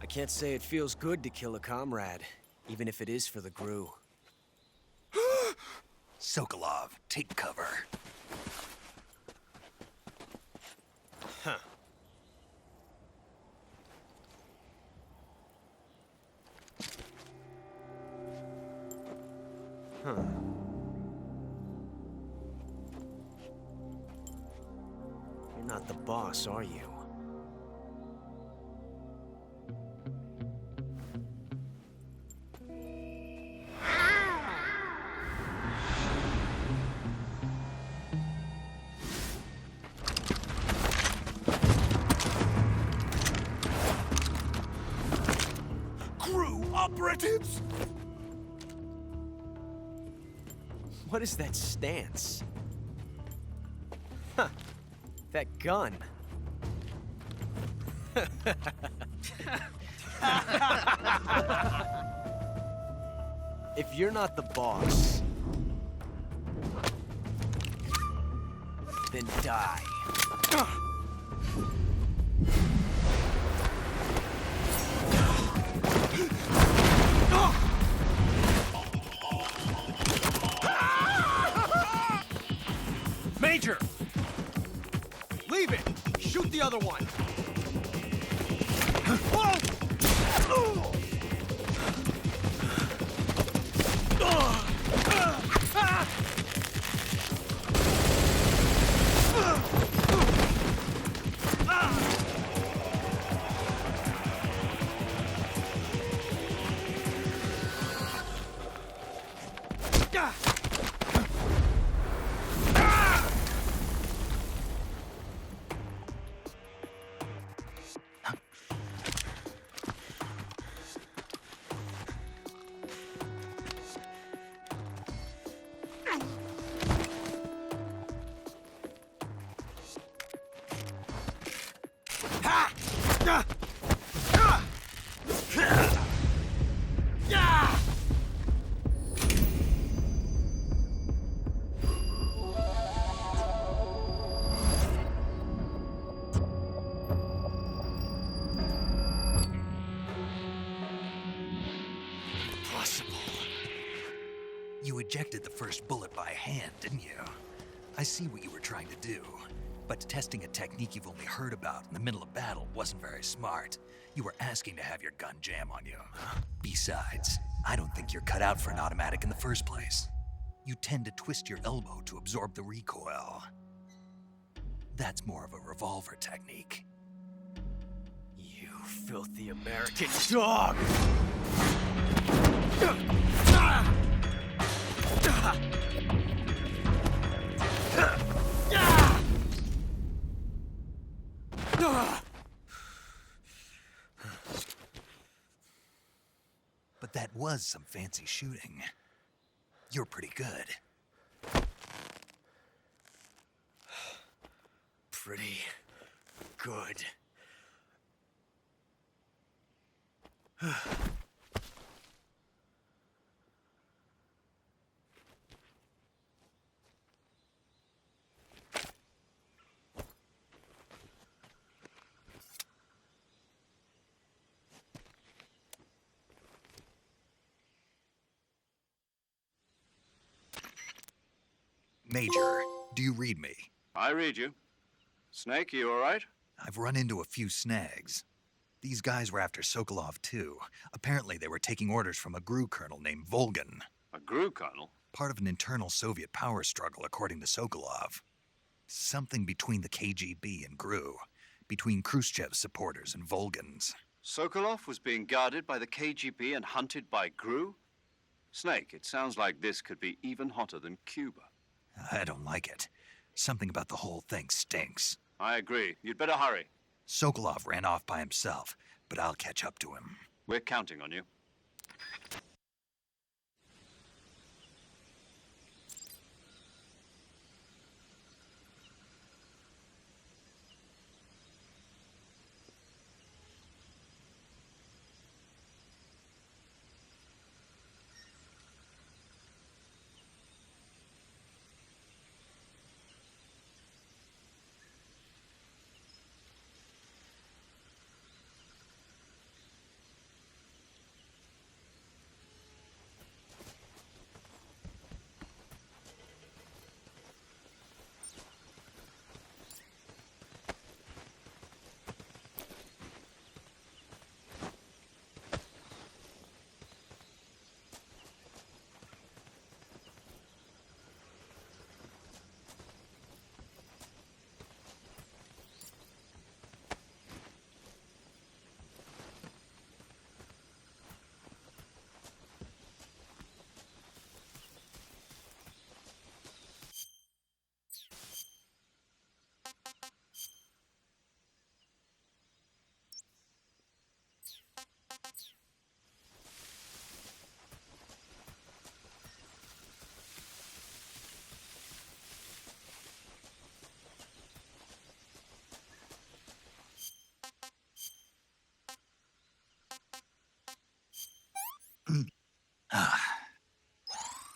I can't say it feels good to kill a comrade, even if it is for the GRU. Sokolov, take cover. not the boss, are you? Crew operatives! What is that stance? Huh. That gun. If you're not the boss, then die. Major! Leave it! Shoot the other one! You ejected the first bullet by hand, didn't you? I see what you were trying to do. But testing a technique you've only heard about in the middle of battle wasn't very smart. You were asking to have your gun jam on you. Besides, I don't think you're cut out for an automatic in the first place. You tend to twist your elbow to absorb the recoil. That's more of a revolver technique. You filthy American dog! But that was some fancy shooting. You're pretty good. Pretty good. Major, do you read me? I read you. Snake, you all right? I've run into a few snags. These guys were after Sokolov, too. Apparently, they were taking orders from a GRU colonel named Volgan. A GRU colonel? Part of an internal Soviet power struggle, according to Sokolov. Something between the KGB and GRU. Between Khrushchev's supporters and Volgan's. Sokolov was being guarded by the KGB and hunted by GRU? Snake, it sounds like this could be even hotter than Cuba. I don't like it. Something about the whole thing stinks. I agree. You'd better hurry. Sokolov ran off by himself, but I'll catch up to him. We're counting on you.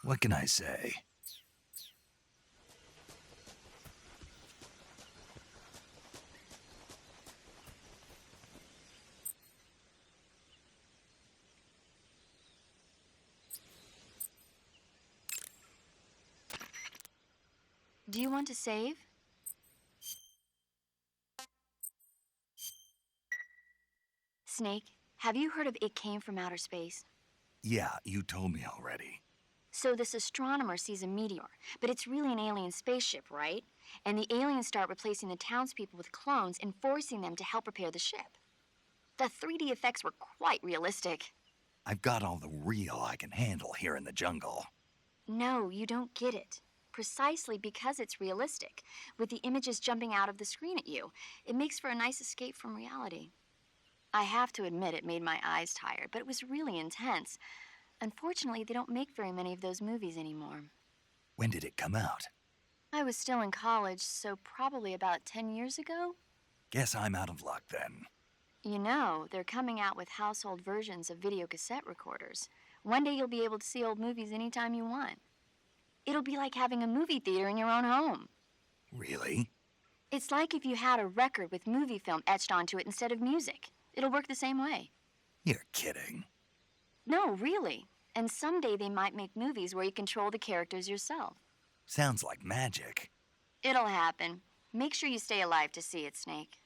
What can I say? Do you want to save? Snake, have you heard of It Came from Outer Space? Yeah, you told me already. So this astronomer sees a meteor, but it's really an alien spaceship, right? And the aliens start replacing the townspeople with clones and forcing them to help repair the ship. The 3D effects were quite realistic. I've got all the real I can handle here in the jungle. No, you don't get it. Precisely because it's realistic, with the images jumping out of the screen at you, it makes for a nice escape from reality. I have to admit it made my eyes tired, but it was really intense. Unfortunately, they don't make very many of those movies anymore. When did it come out? I was still in college, so probably about 10 years ago. Guess I'm out of luck then. You know, they're coming out with household versions of video cassette recorders. One day you'll be able to see old movies anytime you want. It'll be like having a movie theater in your own home. Really? It's like if you had a record with movie film etched onto it instead of music. It'll work the same way. You're kidding. No, really. And someday they might make movies where you control the characters yourself. Sounds like magic. It'll happen. Make sure you stay alive to see it, Snake.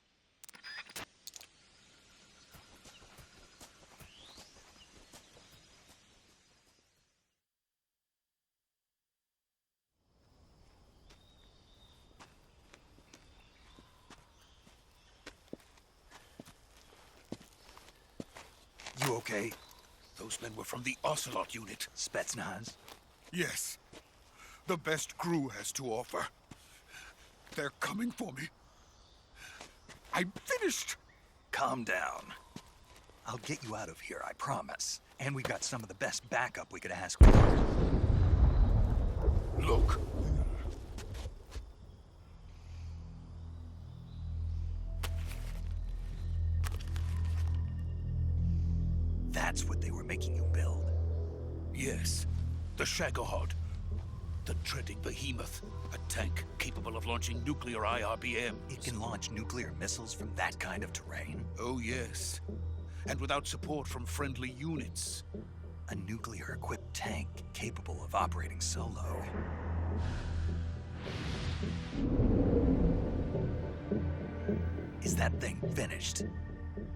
You okay? Those men were from the Ocelot unit. Spetsnaz? Yes. The best crew has to offer. They're coming for me. I'm finished. Calm down. I'll get you out of here, I promise. And we got some of the best backup we could ask for. Look. That's what they were making you build? Yes. The Shagohod. The dreading behemoth. A tank capable of launching nuclear IRBMs. It can launch nuclear missiles from that kind of terrain? Oh, yes. And without support from friendly units. A nuclear-equipped tank capable of operating solo. Is that thing finished?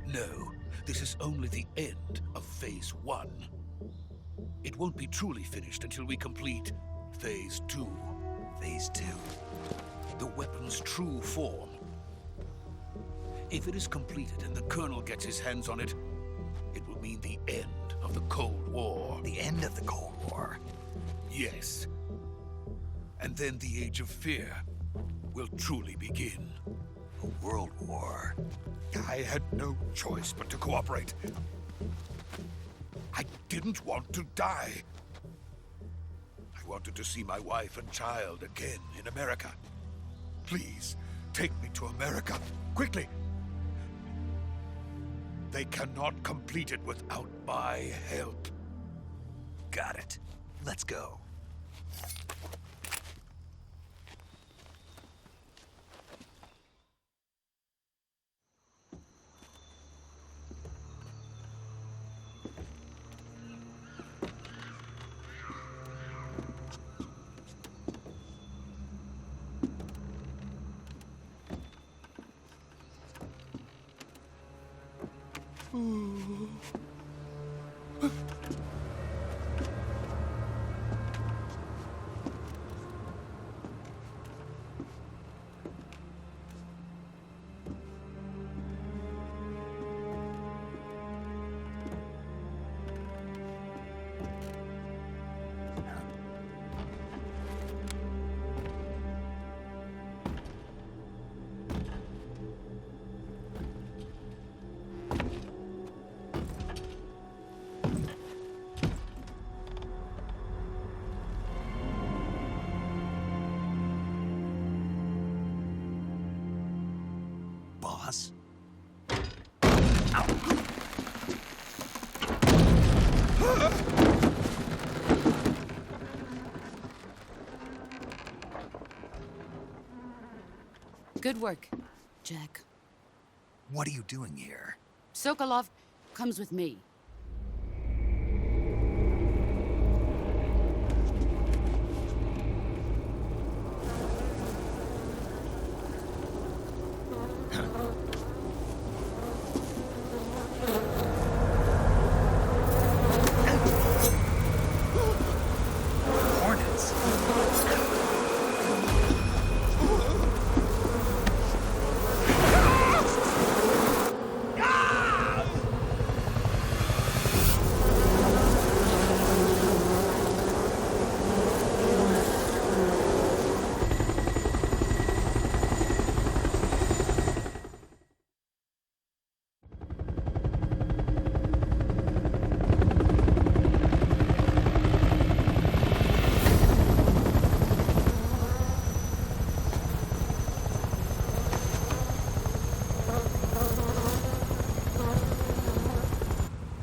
No. This is only the end of Phase 1. It won't be truly finished until we complete Phase 2. Phase 2? The weapon's true form. If it is completed and the Colonel gets his hands on it, it will mean the end of the Cold War. The end of the Cold War? Yes. And then the Age of Fear will truly begin. A world war? I had no choice but to cooperate. I didn't want to die. I wanted to see my wife and child again in America. Please, take me to America, quickly. They cannot complete it without my help. Got it. Let's go. Boss? Good work, Jack. What are you doing here? Sokolov comes with me. Hornets?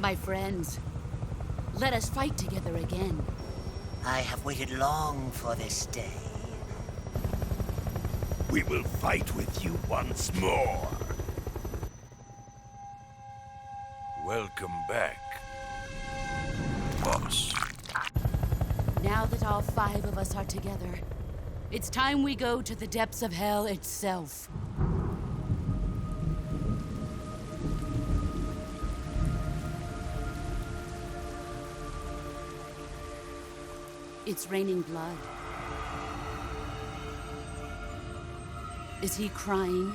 My friends, let us fight together again. I have waited long for this day. We will fight with you once more. Welcome back, boss. Now that all 5 of us are together, it's time we go to the depths of hell itself. It's raining blood. Is he crying?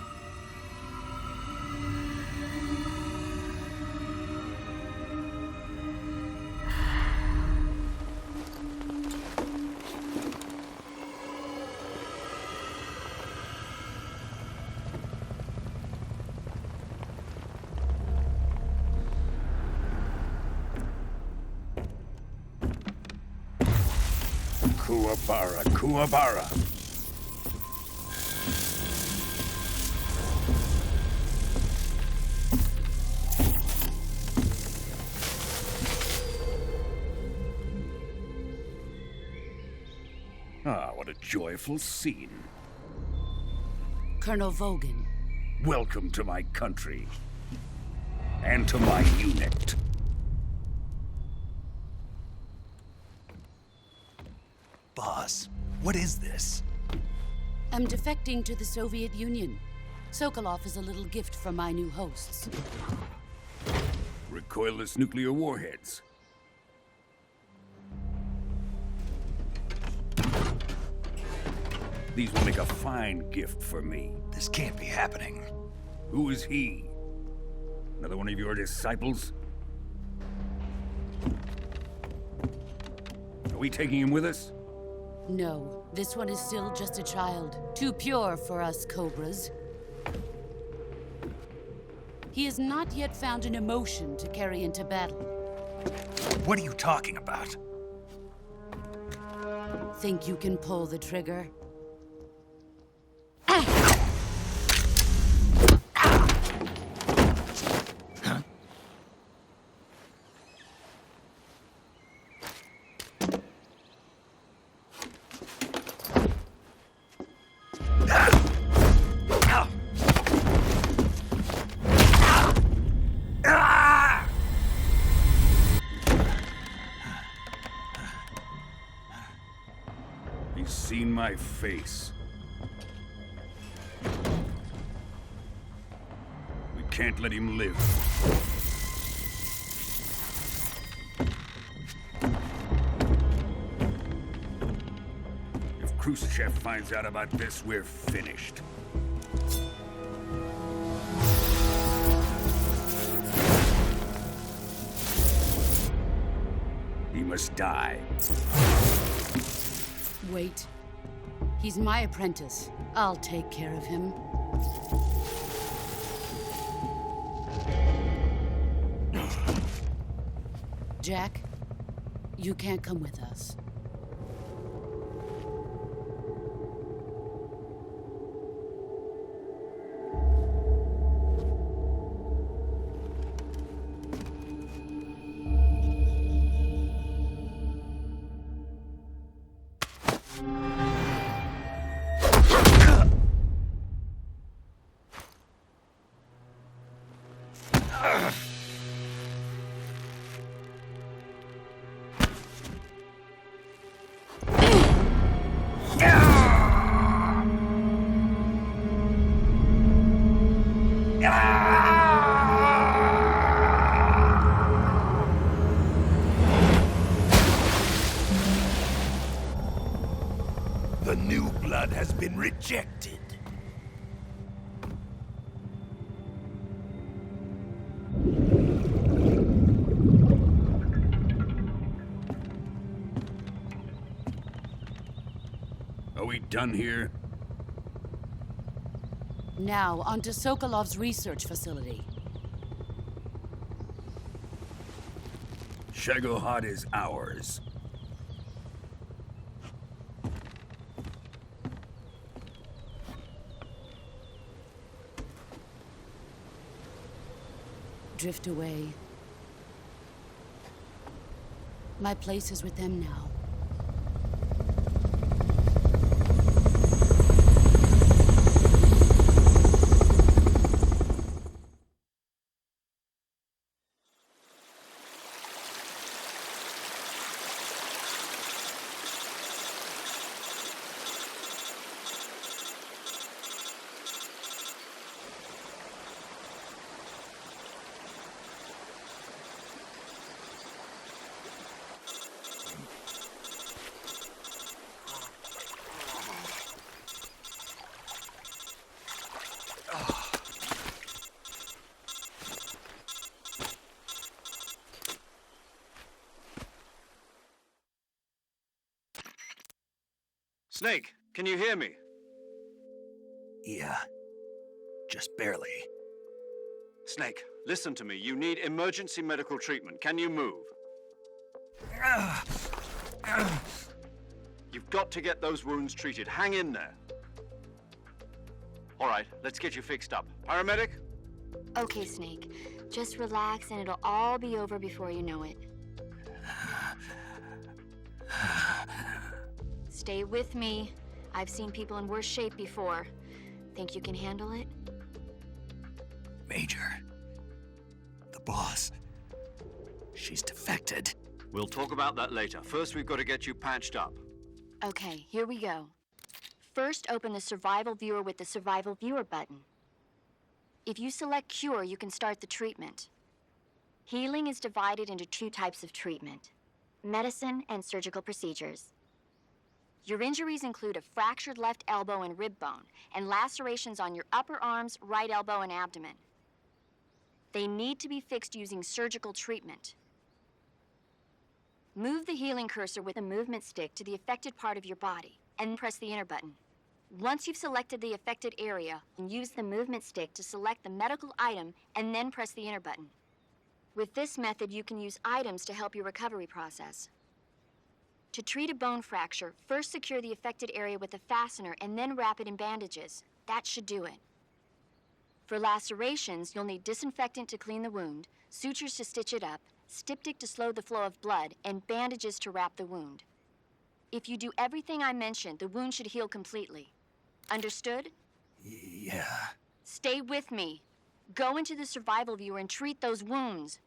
Kuwabara, Kuwabara. Ah, what a joyful scene. Colonel Vogan. Welcome to my country. And to my unit. Boss, what is this? I'm defecting to the Soviet Union. Sokolov is a little gift from my new hosts. Recoilless nuclear warheads. These will make a fine gift for me. This can't be happening. Who is he? Another one of your disciples? Are we taking him with us? No, this one is still just a child. Too pure for us Cobras. He has not yet found an emotion to carry into battle. What are you talking about? Think you can pull the trigger? He's seen my face. We can't let him live. If Khrushchev finds out about this, we're finished. He must die. Wait. He's my apprentice. I'll take care of him. Jack, you can't come with us. been rejected. Are we done here? Now, onto Sokolov's research facility. Shagohod is ours. Drift away. My place is with them now. Snake, can you hear me? Yeah. Just barely. Snake, listen to me. You need emergency medical treatment. Can you move? You've got to get those wounds treated. Hang in there. All right, let's get you fixed up. Paramedic? Okay, Snake. Just relax and it'll all be over before you know it. Stay with me. I've seen people in worse shape before. Think you can handle it? Major. The boss. She's defected. We'll talk about that later. First, we've got to get you patched up. Okay, here we go. First, open the Survival Viewer with the Survival Viewer button. If you select Cure, you can start the treatment. Healing is divided into two types of treatment: medicine and surgical procedures. Your injuries include a fractured left elbow and rib bone, and lacerations on your upper arms, right elbow, and abdomen. They need to be fixed using surgical treatment. Move the healing cursor with a movement stick to the affected part of your body, and press the enter button. Once you've selected the affected area, use the movement stick to select the medical item, and then press the enter button. With this method, you can use items to help your recovery process. To treat a bone fracture, first secure the affected area with a fastener and then wrap it in bandages. That should do it. For lacerations, you'll need disinfectant to clean the wound, sutures to stitch it up, styptic to slow the flow of blood, and bandages to wrap the wound. If you do everything I mentioned, the wound should heal completely. Understood? Yeah. Stay with me. Go into the Survival Viewer and treat those wounds.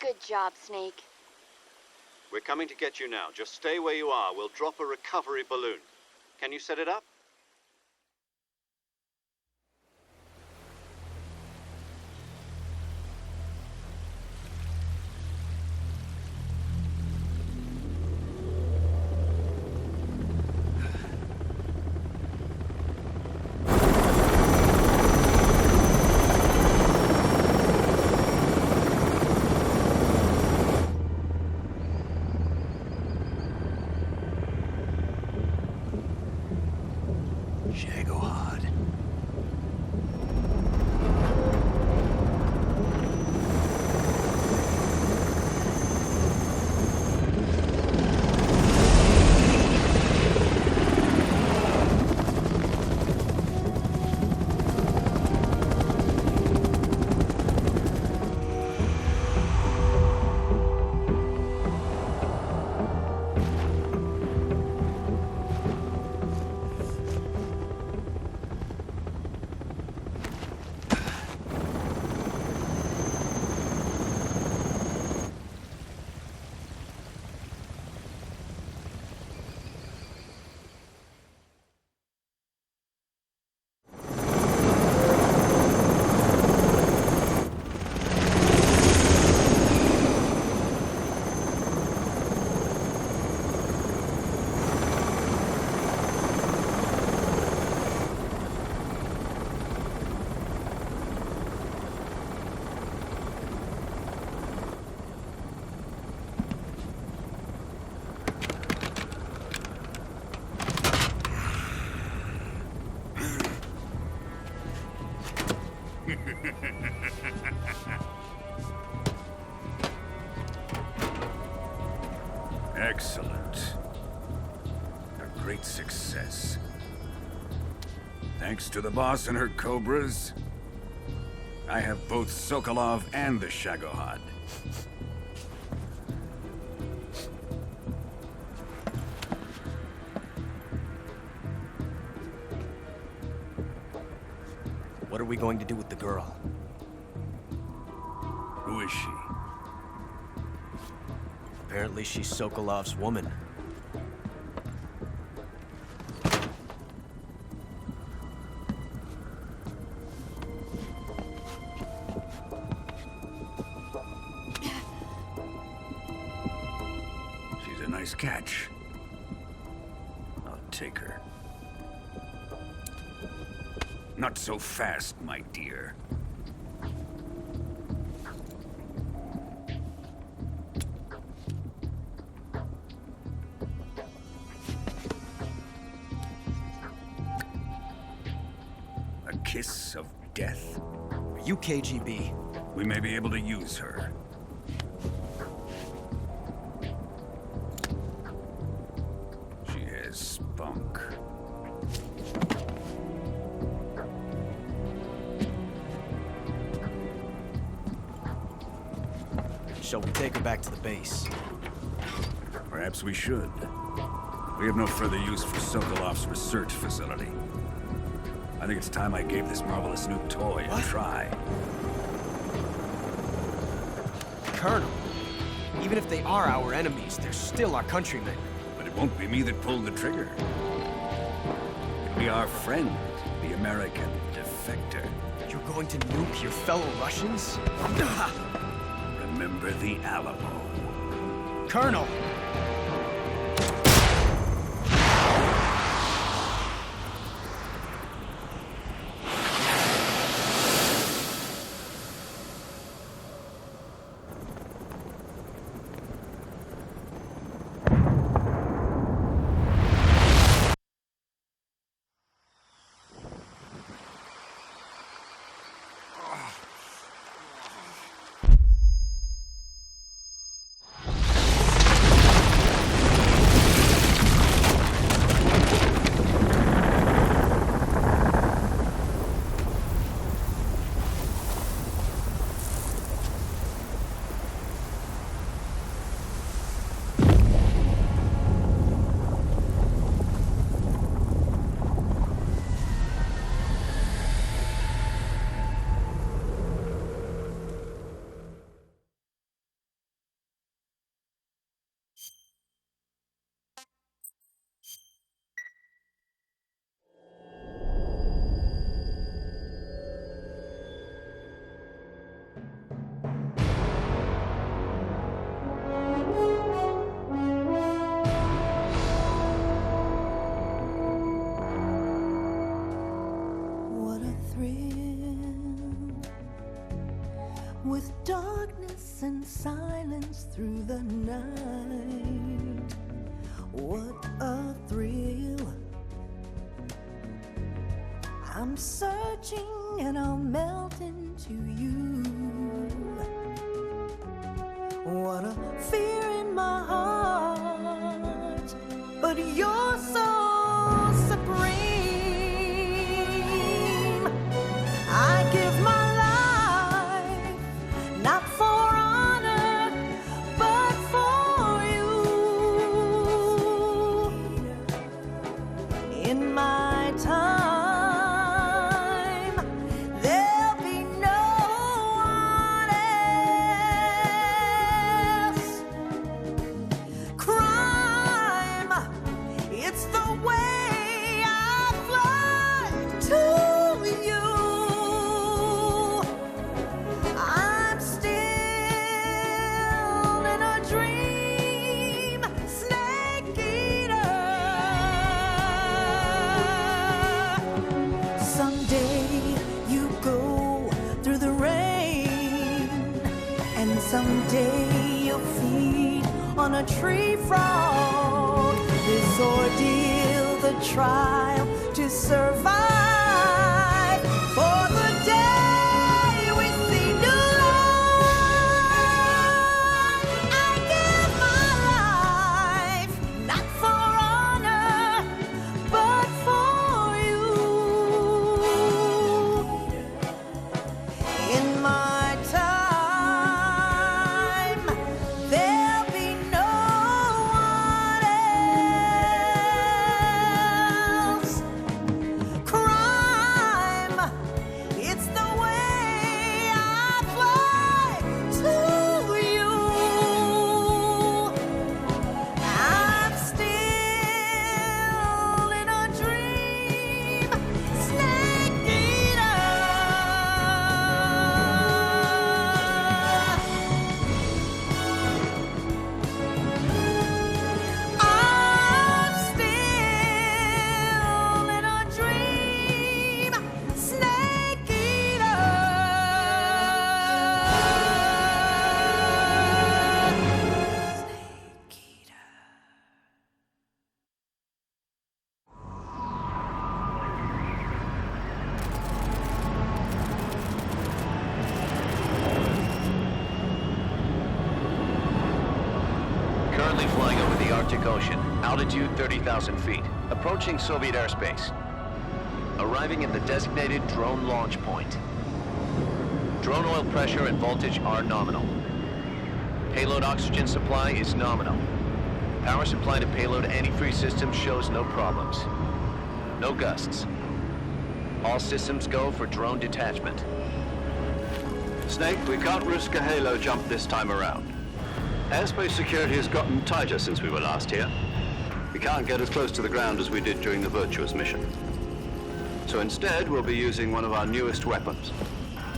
Good job, Snake. We're coming to get you now. Just stay where you are. We'll drop a recovery balloon. Can you set it up? Excellent. A great success. Thanks to the boss and her cobras, I have both Sokolov and the Shagohod. What are we going to do with the girl? Who is she? Apparently she's Sokolov's woman. She's a nice catch. I'll take her. Not so fast, my dear. A kiss of death? Are you KGB? We may be able to use her. She has spunk. Shall we take her back to the base? Perhaps we should. We have no further use for Sokolov's research facility. I think it's time I gave this marvelous new toy a try. Colonel, even if they are our enemies, they're still our countrymen. But it won't be me that pulled the trigger. It'll be our friend, the American defector. You're going to nuke your fellow Russians? Remember the Alamo. Colonel! With darkness and silence through the night, what a thrill. I'm searching and I'll melt into you. What a fear in my heart, but you're so supreme. I give my not for honor, but for you. In my time, there'll be no one else. Crime, it's the way I fly to you. Someday you'll feed on a tree frog. This ordeal, the trial to survive. For the day we see new life, I give my life, not for honor, but for you. In my time, there'll be no one else. Crime, it's the way I fly to you. I'm still in a dream, snake eater. I'm still in a dream, snake eater. Snake eater. Currently flying over the Arctic Ocean, altitude 30,000 feet, approaching Soviet airspace. Arriving at the designated drone launch point. Drone oil pressure and voltage are nominal. Payload oxygen supply is nominal. Power supply to payload antifreeze system shows no problems. No gusts. All systems go for drone detachment. Snake, we can't risk a halo jump this time around. Airspace security has gotten tighter since we were last here. We can't get as close to the ground as we did during the Virtuous mission. So instead, we'll be using one of our newest weapons.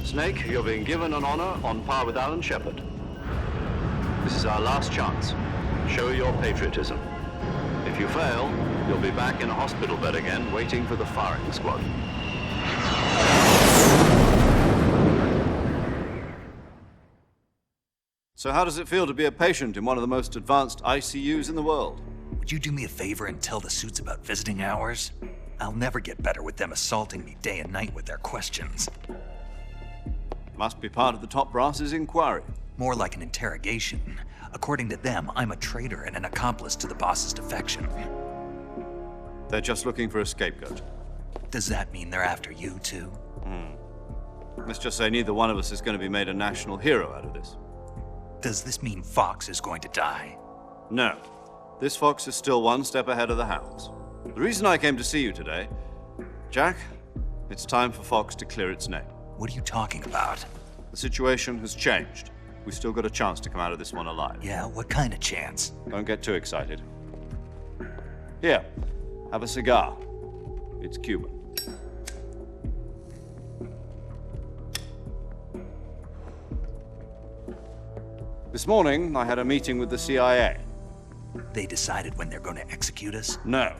Snake, you're being given an honor on par with Alan Shepard. This is our last chance. Show your patriotism. If you fail, you'll be back in a hospital bed again, waiting for the firing squad. So how does it feel to be a patient in one of the most advanced ICUs in the world? Would you do me a favor and tell the suits about visiting hours? I'll never get better with them assaulting me day and night with their questions. Must be part of the top brass's inquiry. More like an interrogation. According to them, I'm a traitor and an accomplice to the boss's defection. They're just looking for a scapegoat. Does that mean they're after you, too? Let's just say neither one of us is going to be made a national hero out of this. Does this mean Fox is going to die? No. This fox is still one step ahead of the hounds. The reason I came to see you today, Jack, it's time for Fox to clear its name. What are you talking about? The situation has changed. We've still got a chance to come out of this one alive. Yeah, what kind of chance? Don't get too excited. Here, have a cigar. It's Cuban. This morning, I had a meeting with the CIA. They decided when they're going to execute us? No.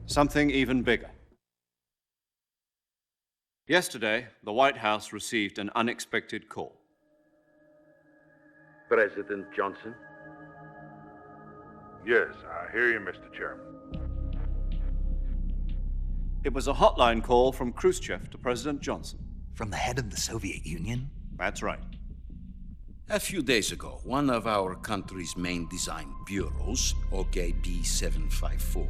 Something even bigger. Yesterday, the White House received an unexpected call. President Johnson? Yes, I hear you, Mr. Chairman. It was a hotline call from Khrushchev to President Johnson. From the head of the Soviet Union? That's right. A few days ago, one of our country's main design bureaus, OKB-754,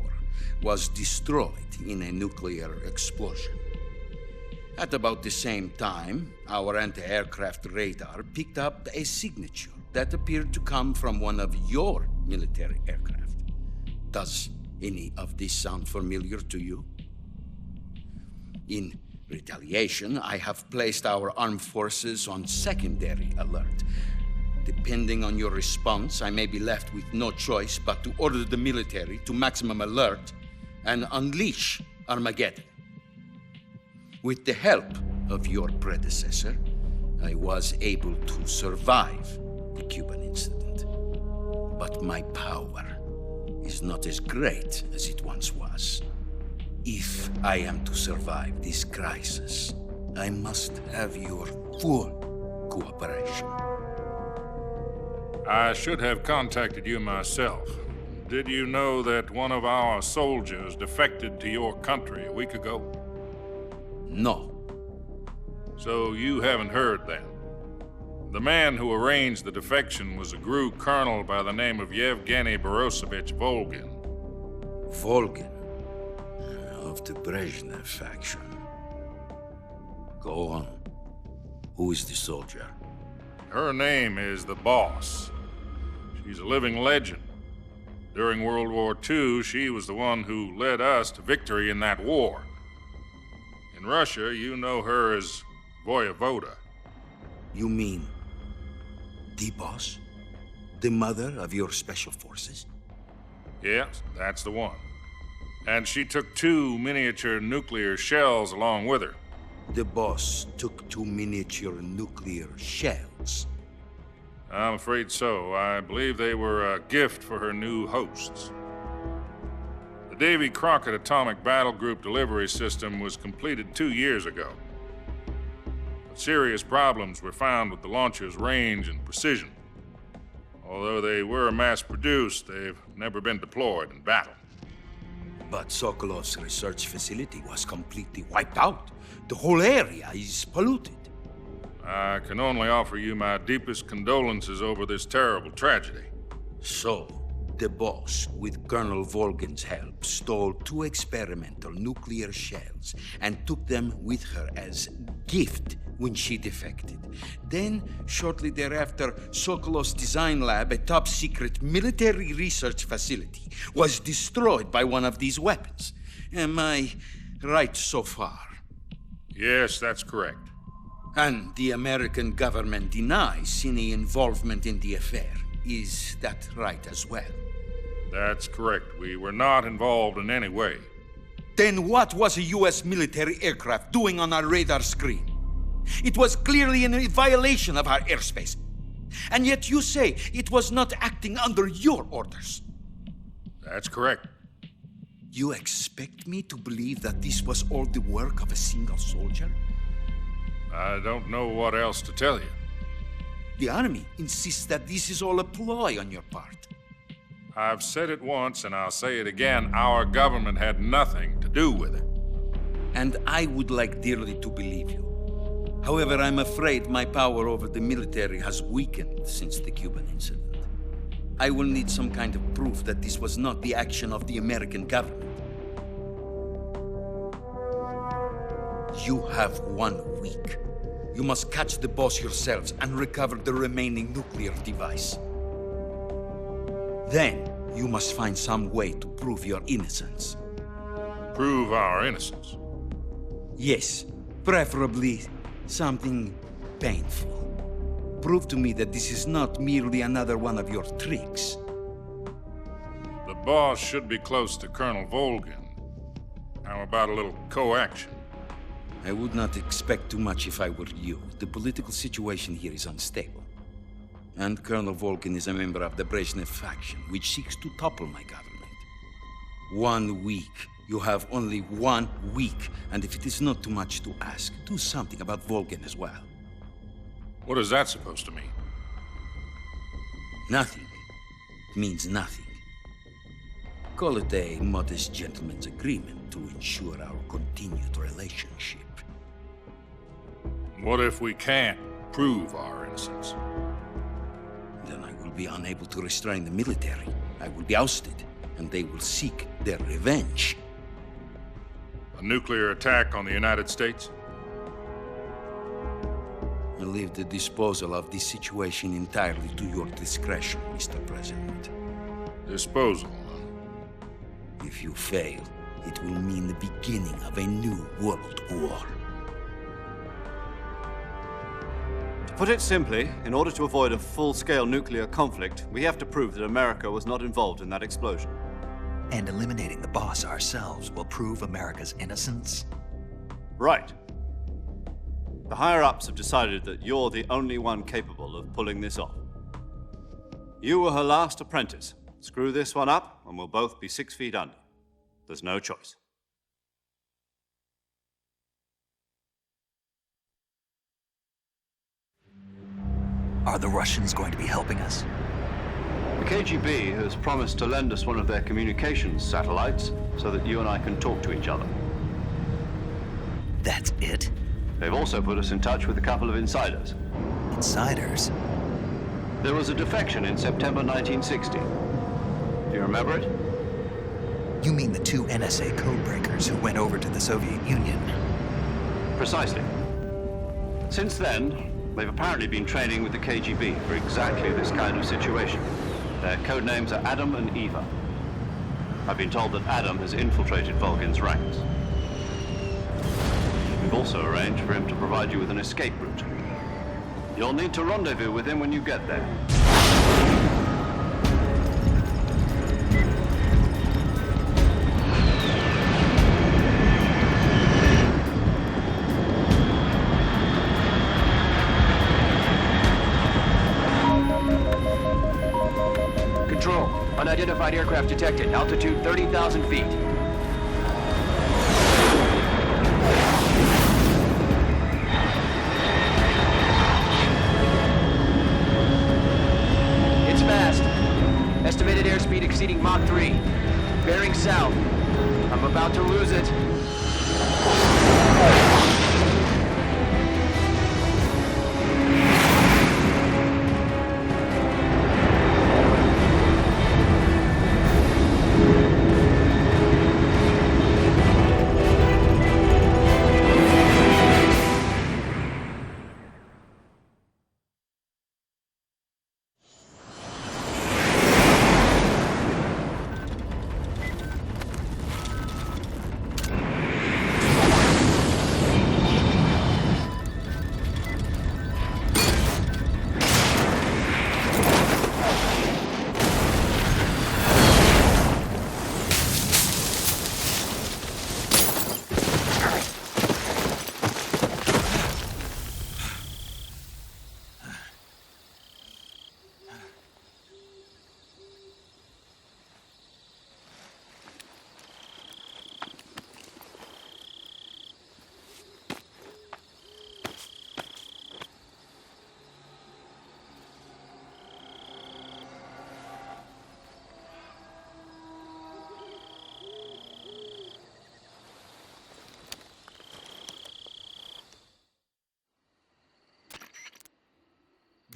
was destroyed in a nuclear explosion. At about the same time, our anti-aircraft radar picked up a signature that appeared to come from one of your military aircraft. Does any of this sound familiar to you? In retaliation, I have placed our armed forces on secondary alert. Depending on your response, I may be left with no choice but to order the military to maximum alert and unleash Armageddon. With the help of your predecessor, I was able to survive the Cuban incident. But my power is not as great as it once was. If I am to survive this crisis, I must have your full cooperation. I should have contacted you myself. Did you know that one of our soldiers defected to your country a week ago? No. So you haven't heard then? The man who arranged the defection was a GRU colonel by the name of Yevgeny Borisovich Volgin. Volgin? Of the Brezhnev faction. Go on. Who is the soldier? Her name is the Boss. She's a living legend. During World War II, she was the one who led us to victory in that war. In Russia, you know her as Voyevoda. You mean the Boss? The mother of your special forces? Yes, that's the one. And she took 2 miniature nuclear shells along with her. The Boss took 2 miniature nuclear shells? I'm afraid so. I believe they were a gift for her new hosts. The Davy Crockett Atomic Battle Group delivery system was completed 2 years ago. But serious problems were found with the launcher's range and precision. Although they were mass-produced, they've never been deployed in battle. But Sokolov's research facility was completely wiped out. The whole area is polluted. I can only offer you my deepest condolences over this terrible tragedy. So, the Boss, with Colonel Volgin's help, stole 2 experimental nuclear shells and took them with her as gift when she defected. Then, shortly thereafter, Sokolov's design lab, a top-secret military research facility, was destroyed by one of these weapons. Am I right so far? Yes, that's correct. And the American government denies any involvement in the affair. Is that right as well? That's correct. We were not involved in any way. Then what was a U.S. military aircraft doing on our radar screen? It was clearly in violation of our airspace. And yet you say it was not acting under your orders. That's correct. You expect me to believe that this was all the work of a single soldier? I don't know what else to tell you. The army insists that this is all a ploy on your part. I've said it once and I'll say it again. Our government had nothing to do with it. And I would like dearly to believe you. However, I'm afraid my power over the military has weakened since the Cuban incident. I will need some kind of proof that this was not the action of the American government. You have 1 week. You must catch the boss yourselves and recover the remaining nuclear device. Then, you must find some way to prove your innocence. Prove our innocence? Yes, preferably something painful. Prove to me that this is not merely another one of your tricks. The boss should be close to Colonel Volgin. How about a little co-action? I would not expect too much if I were you. The political situation here is unstable. And Colonel Volgin is a member of the Brezhnev faction, which seeks to topple my government. 1 week. You have only 1 week. And if it is not too much to ask, do something about Volgin as well. What is that supposed to mean? Nothing. It means nothing. Call it a modest gentleman's agreement to ensure our continued relationship. What if we can't prove our innocence? Then I will be unable to restrain the military. I will be ousted, and they will seek their revenge. A nuclear attack on the United States? I leave the disposal of this situation entirely to your discretion, Mr. President. Disposal? If you fail, it will mean the beginning of a new world war. To put it simply, in order to avoid a full-scale nuclear conflict, we have to prove that America was not involved in that explosion. And eliminating the boss ourselves will prove America's innocence? Right. The higher-ups have decided that you're the only one capable of pulling this off. You were her last apprentice. Screw this one up, and we'll both be 6 feet under. There's no choice. Are the Russians going to be helping us? The KGB has promised to lend us one of their communications satellites so that you and I can talk to each other. That's it? They've also put us in touch with a couple of insiders. Insiders? There was a defection in September 1960. Do you remember it? You mean the 2 NSA codebreakers who went over to the Soviet Union? Precisely. Since then, they've apparently been training with the KGB for exactly this kind of situation. Their code names are Adam and Eva. I've been told that Adam has infiltrated Volgin's ranks. We've also arranged for him to provide you with an escape route. You'll need to rendezvous with him when you get there. Control, unidentified aircraft detected. Altitude 30,000 feet. It's fast. Estimated airspeed exceeding Mach 3. Bearing south. I'm about to lose it.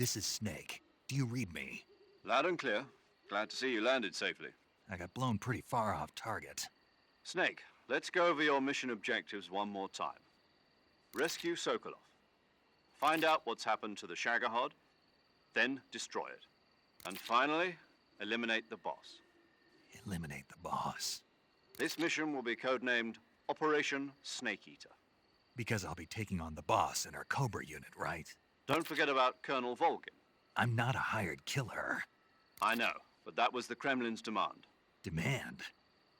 This is Snake. Do you read me? Loud and clear. Glad to see you landed safely. I got blown pretty far off target. Snake, let's go over your mission objectives one more time. Rescue Sokolov. Find out what's happened to the Shagohod, then destroy it. And finally, eliminate the boss. Eliminate the boss. This mission will be codenamed Operation Snake Eater. Because I'll be taking on the boss in our Cobra unit, right? Don't forget about Colonel Volgin. I'm not a hired killer. I know, but that was the Kremlin's demand. Demand?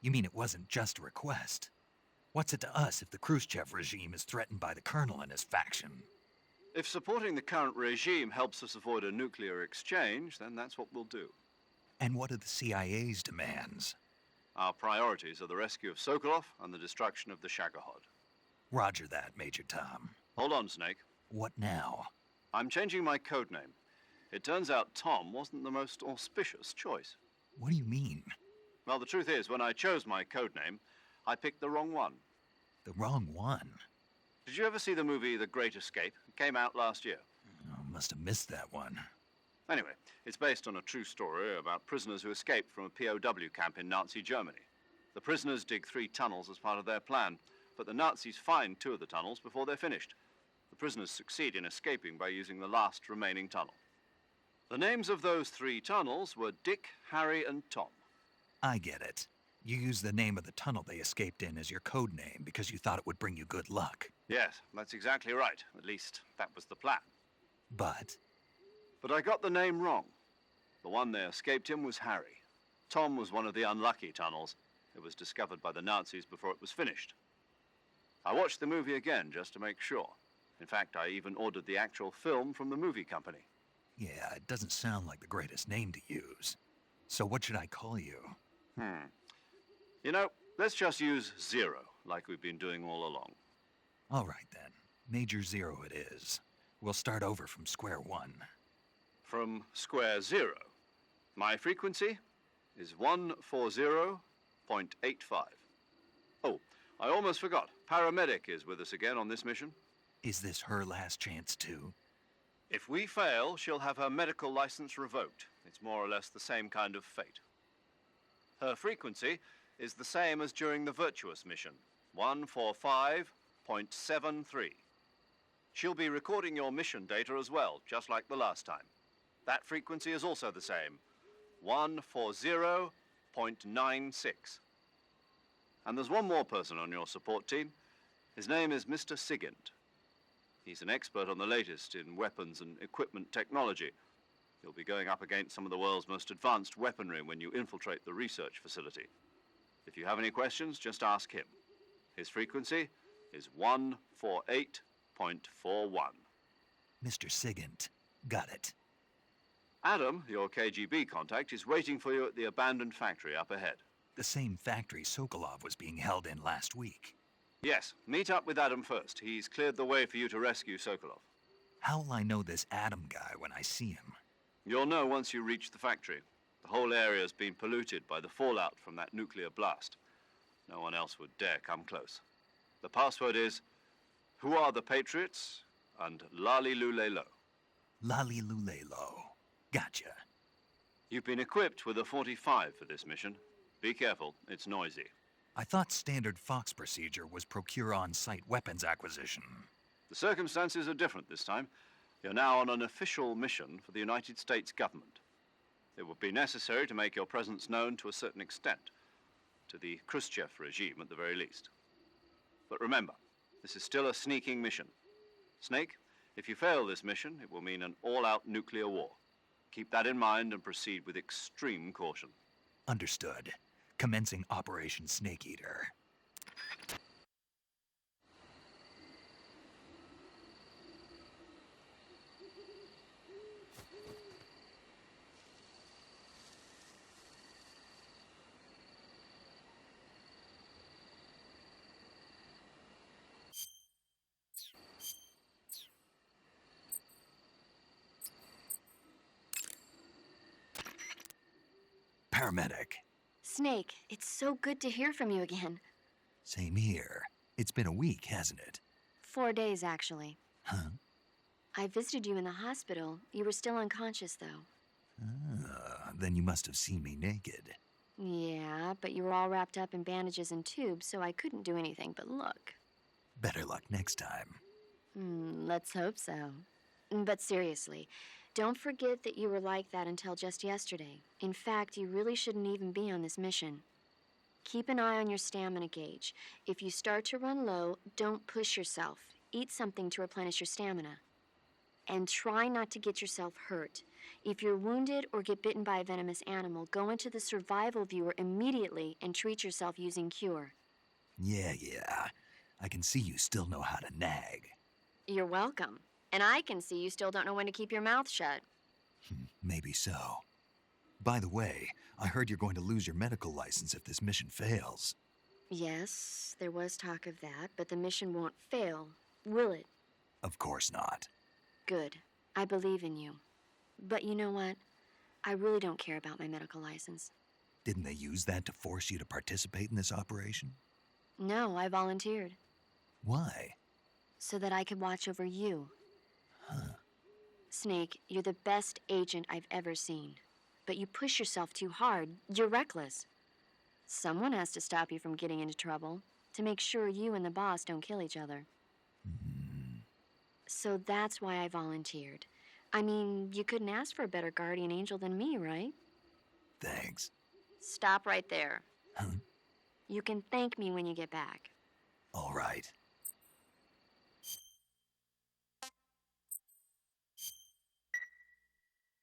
You mean it wasn't just a request? What's it to us if the Khrushchev regime is threatened by the Colonel and his faction? If supporting the current regime helps us avoid a nuclear exchange, then that's what we'll do. And what are the CIA's demands? Our priorities are the rescue of Sokolov and the destruction of the Shagohod. Roger that, Major Tom. Hold on, Snake. What now? I'm changing my codename. It turns out Tom wasn't the most auspicious choice. What do you mean? Well, the truth is, when I chose my codename, I picked the wrong one. The wrong one? Did you ever see the movie The Great Escape? It came out last year. Oh, must have missed that one. Anyway, it's based on a true story about prisoners who escaped from a POW camp in Nazi Germany. The prisoners dig 3 tunnels as part of their plan, but the Nazis find 2 of the tunnels before they're finished. The prisoners succeed in escaping by using the last remaining tunnel. The names of those 3 tunnels were Dick, Harry, and Tom. I get it. You used the name of the tunnel they escaped in as your code name because you thought it would bring you good luck. Yes, that's exactly right. At least, that was the plan. But I got the name wrong. The one they escaped in was Harry. Tom was one of the unlucky tunnels. It was discovered by the Nazis before it was finished. I watched the movie again just to make sure. In fact, I even ordered the actual film from the movie company. yeah, it doesn't sound like the greatest name to use. So what should I call you? You know, let's just use Zero, like we've been doing all along. All right, then. Major Zero it is. We'll start over from square one. From square 0. My frequency is 140.85. Oh, I almost forgot. Paramedic is with us again on this mission. Is this her last chance, too? If we fail, she'll have her medical license revoked. It's more or less the same kind of fate. Her frequency is the same as during the Virtuous mission, 145.73. She'll be recording your mission data as well, just like the last time. That frequency is also the same, 140.96. And there's one more person on your support team. His name is Mr. Sigint. He's an expert on the latest in weapons and equipment technology. You'll be going up against some of the world's most advanced weaponry when you infiltrate the research facility. If you have any questions, just ask him. His frequency is 148.41. Mr. Sigint. Got it. Adam, your KGB contact, is waiting for you at the abandoned factory up ahead. The same factory Sokolov was being held in last week. Yes, meet up with Adam first. He's cleared the way for you to rescue Sokolov. How will I know this Adam guy when I see him? You'll know once you reach the factory. The whole area's been polluted by the fallout from that nuclear blast. No one else would dare come close. The password is, "Who are the Patriots?" and Lali Lule Lo. Lali Lule Lo. Gotcha. You've been equipped with a 45 for this mission. Be careful, it's noisy. I thought standard Fox procedure was procure on-site weapons acquisition. The circumstances are different this time. You're now on an official mission for the United States government. It would be necessary to make your presence known to a certain extent, to the Khrushchev regime at the very least. But remember, this is still a sneaking mission. Snake, if you fail this mission, it will mean an all-out nuclear war. Keep that in mind and proceed with extreme caution. Understood. Commencing Operation Snake Eater. Paramedic. Snake, it's so good to hear from you again. Same here. It's been a week, hasn't it? 4 days, actually. Huh? I visited you in the hospital. You were still unconscious, though. Then you must have seen me naked. Yeah, but you were all wrapped up in bandages and tubes, so I couldn't do anything but look. Better luck next time. Let's hope so. But seriously, don't forget that you were like that until just yesterday. In fact, you really shouldn't even be on this mission. Keep an eye on your stamina gauge. If you start to run low, don't push yourself. Eat something to replenish your stamina. And try not to get yourself hurt. If you're wounded or get bitten by a venomous animal, go into the survival viewer immediately and treat yourself using Cure. Yeah. I can see you still know how to nag. You're welcome. And I can see you still don't know when to keep your mouth shut. Maybe so. By the way, I heard you're going to lose your medical license if this mission fails. Yes, there was talk of that, but the mission won't fail, will it? Of course not. Good. I believe in you. But you know what? I really don't care about my medical license. Didn't they use that to force you to participate in this operation? No, I volunteered. Why? So that I could watch over you. Snake, you're the best agent I've ever seen. But you push yourself too hard. You're reckless. Someone has to stop you from getting into trouble, to make sure you and the boss don't kill each other. So that's why I volunteered. I mean, you couldn't ask for a better guardian angel than me, right? Thanks. Stop right there. You can thank me when you get back. All right.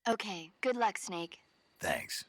Okay, good luck, Snake. Thanks.